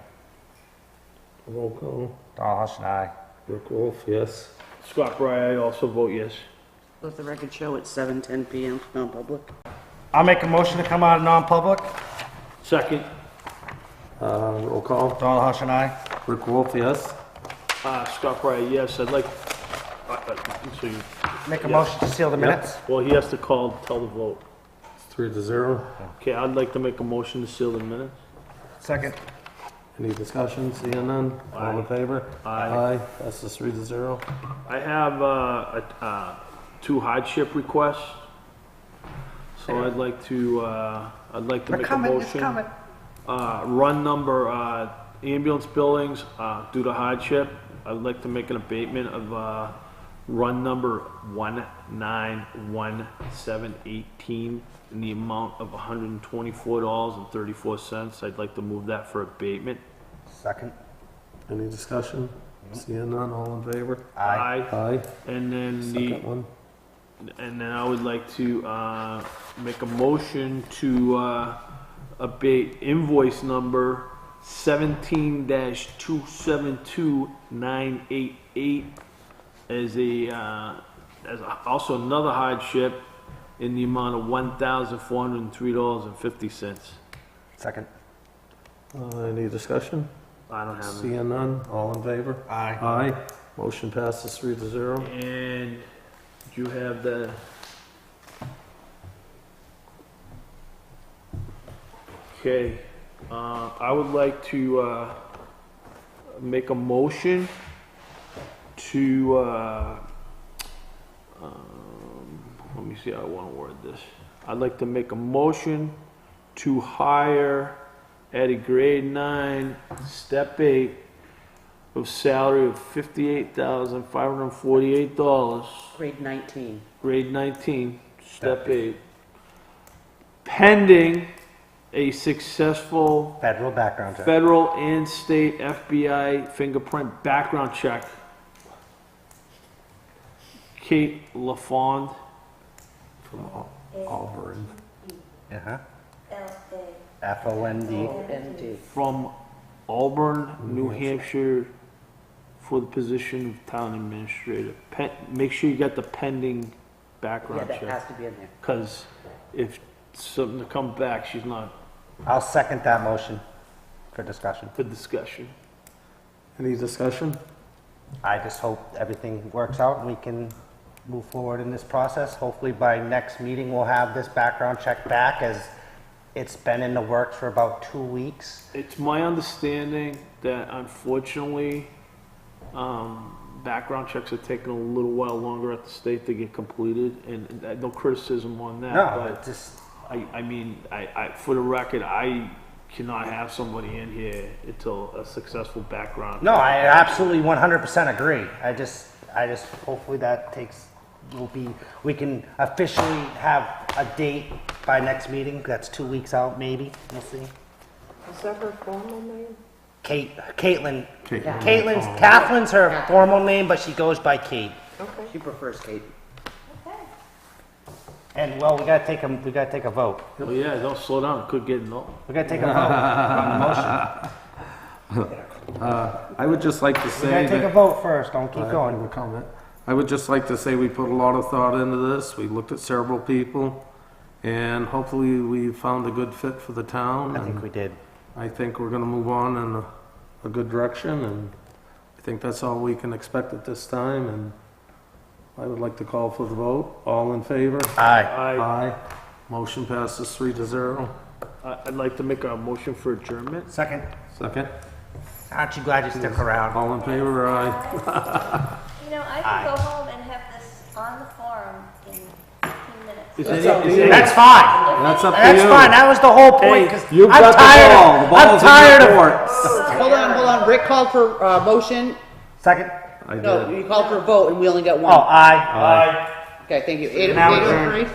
[SPEAKER 1] Roll call.
[SPEAKER 2] Donald Hush and I.
[SPEAKER 1] Rick Wolf, yes.
[SPEAKER 5] Scott Breyer, I also vote yes.
[SPEAKER 3] Let the record show it's 7:10 PM, non-public.
[SPEAKER 2] I'll make a motion to come out of non-public.
[SPEAKER 5] Second,
[SPEAKER 1] Roll call.
[SPEAKER 2] Donald Hush and I.
[SPEAKER 1] Rick Wolf, yes.
[SPEAKER 5] Scott Wright, yes, I'd like, so you,
[SPEAKER 2] Make a motion to seal the minutes.
[SPEAKER 5] well, he has to tell the vote.
[SPEAKER 1] 3-0.
[SPEAKER 5] Okay, I'd like to make a motion to seal the minutes.
[SPEAKER 2] Second.
[SPEAKER 1] Any discussion? Seeing none? All in favor?
[SPEAKER 5] Aye.
[SPEAKER 1] Passes 3-0.
[SPEAKER 5] I have, two hardship requests. So I'd like to make a motion. Run number, ambulance billings, due to hardship. I'd like to make an abatement of, run number 1911718 in the amount of $124.34. I'd like to move that for abatement.
[SPEAKER 2] Second.
[SPEAKER 1] Any discussion? Seeing none? All in favor?
[SPEAKER 5] Aye.
[SPEAKER 1] Aye.
[SPEAKER 5] And then
[SPEAKER 1] Second one.
[SPEAKER 5] and then I would like to, make a motion to, abate invoice number 17-272988 as also another hardship in the amount of $1,403.50.
[SPEAKER 2] Second.
[SPEAKER 1] Any discussion?
[SPEAKER 5] I don't have any.
[SPEAKER 1] Seeing none? All in favor?
[SPEAKER 2] Aye.
[SPEAKER 1] Aye. Motion passes 3-0.
[SPEAKER 5] And you have the, okay, I would like to, make a motion to, let me see how I want to word this. I'd like to make a motion to hire at a grade 9, step 8, of salary of $58,548,
[SPEAKER 3] Grade 19.
[SPEAKER 5] grade 19, step 8, pending a successful
[SPEAKER 2] Federal background check.
[SPEAKER 5] federal and state FBI fingerprint background check. Kate LaFond,
[SPEAKER 1] From Auburn.
[SPEAKER 2] Uh-huh. FOND.
[SPEAKER 3] ND.
[SPEAKER 5] from Auburn, New Hampshire, for the position of town administrator. Make sure you got the pending
[SPEAKER 3] Yeah,
[SPEAKER 5] background
[SPEAKER 3] that
[SPEAKER 5] check,
[SPEAKER 3] has to be in there.
[SPEAKER 5] because if something to come back, she's not
[SPEAKER 2] I'll second that motion for discussion.
[SPEAKER 5] for discussion.
[SPEAKER 1] Any discussion?
[SPEAKER 2] I just hope everything works out and we can move forward in this process. Hopefully by next meeting, we'll have this background check back, as it's been in the works for about 2 weeks.
[SPEAKER 5] It's my understanding that unfortunately, background checks are taking a little while longer at the state to get completed, and no criticism on that.
[SPEAKER 2] No,
[SPEAKER 5] but
[SPEAKER 2] it just,
[SPEAKER 5] I mean, for the record, I cannot have somebody in here until a successful background.
[SPEAKER 2] no, I absolutely 100% agree. I just hopefully that we can officially have a date by next meeting. That's 2 weeks out, maybe. We'll see.
[SPEAKER 8] Is that her formal name?
[SPEAKER 2] Caitlin's, Catherine's her formal name, but she goes by Kate.
[SPEAKER 8] Okay.
[SPEAKER 3] She prefers Kate.
[SPEAKER 2] And well, we gotta take a vote.
[SPEAKER 5] Oh yeah, don't slow down, it could get no.
[SPEAKER 2] We gotta take a vote on the motion.
[SPEAKER 1] I would just like to
[SPEAKER 2] We
[SPEAKER 1] say
[SPEAKER 2] gotta take a
[SPEAKER 1] that.
[SPEAKER 2] vote first, don't keep
[SPEAKER 1] I have
[SPEAKER 2] going.
[SPEAKER 1] a comment. I would just like to say we put a lot of thought into this. We looked at several people, and hopefully we found a good fit for the town.
[SPEAKER 2] I think
[SPEAKER 1] and
[SPEAKER 2] we did.
[SPEAKER 1] I think we're gonna move on in a good direction, and I think that's all we can expect at this time, and I would like to call for the vote. All in favor?
[SPEAKER 2] Aye.
[SPEAKER 1] Aye. Motion passes 3-0.
[SPEAKER 5] I'd like to make a motion for adjournment.
[SPEAKER 2] Second.
[SPEAKER 1] Second.
[SPEAKER 2] Aren't you glad you stick around?
[SPEAKER 1] All in favor? Aye.
[SPEAKER 10] You know, I
[SPEAKER 2] Aye.
[SPEAKER 10] can go home and have this on the forum in 15 minutes.
[SPEAKER 5] Is
[SPEAKER 10] If
[SPEAKER 2] That's fine.
[SPEAKER 1] That's up to
[SPEAKER 2] That's
[SPEAKER 1] you.
[SPEAKER 2] fine. That was the whole point, because
[SPEAKER 1] You've
[SPEAKER 2] I'm
[SPEAKER 1] got the
[SPEAKER 2] tired
[SPEAKER 1] ball. The
[SPEAKER 2] of,
[SPEAKER 1] ball's
[SPEAKER 2] I'm
[SPEAKER 1] in
[SPEAKER 2] tired
[SPEAKER 1] your
[SPEAKER 2] of.
[SPEAKER 1] court.
[SPEAKER 3] Hold on. Rick called for motion.
[SPEAKER 2] Second.
[SPEAKER 1] I did.
[SPEAKER 3] No, you called for a vote and we only got
[SPEAKER 2] Oh,
[SPEAKER 3] one.
[SPEAKER 2] aye.
[SPEAKER 3] Okay, thank you.
[SPEAKER 2] Now
[SPEAKER 3] 8:03.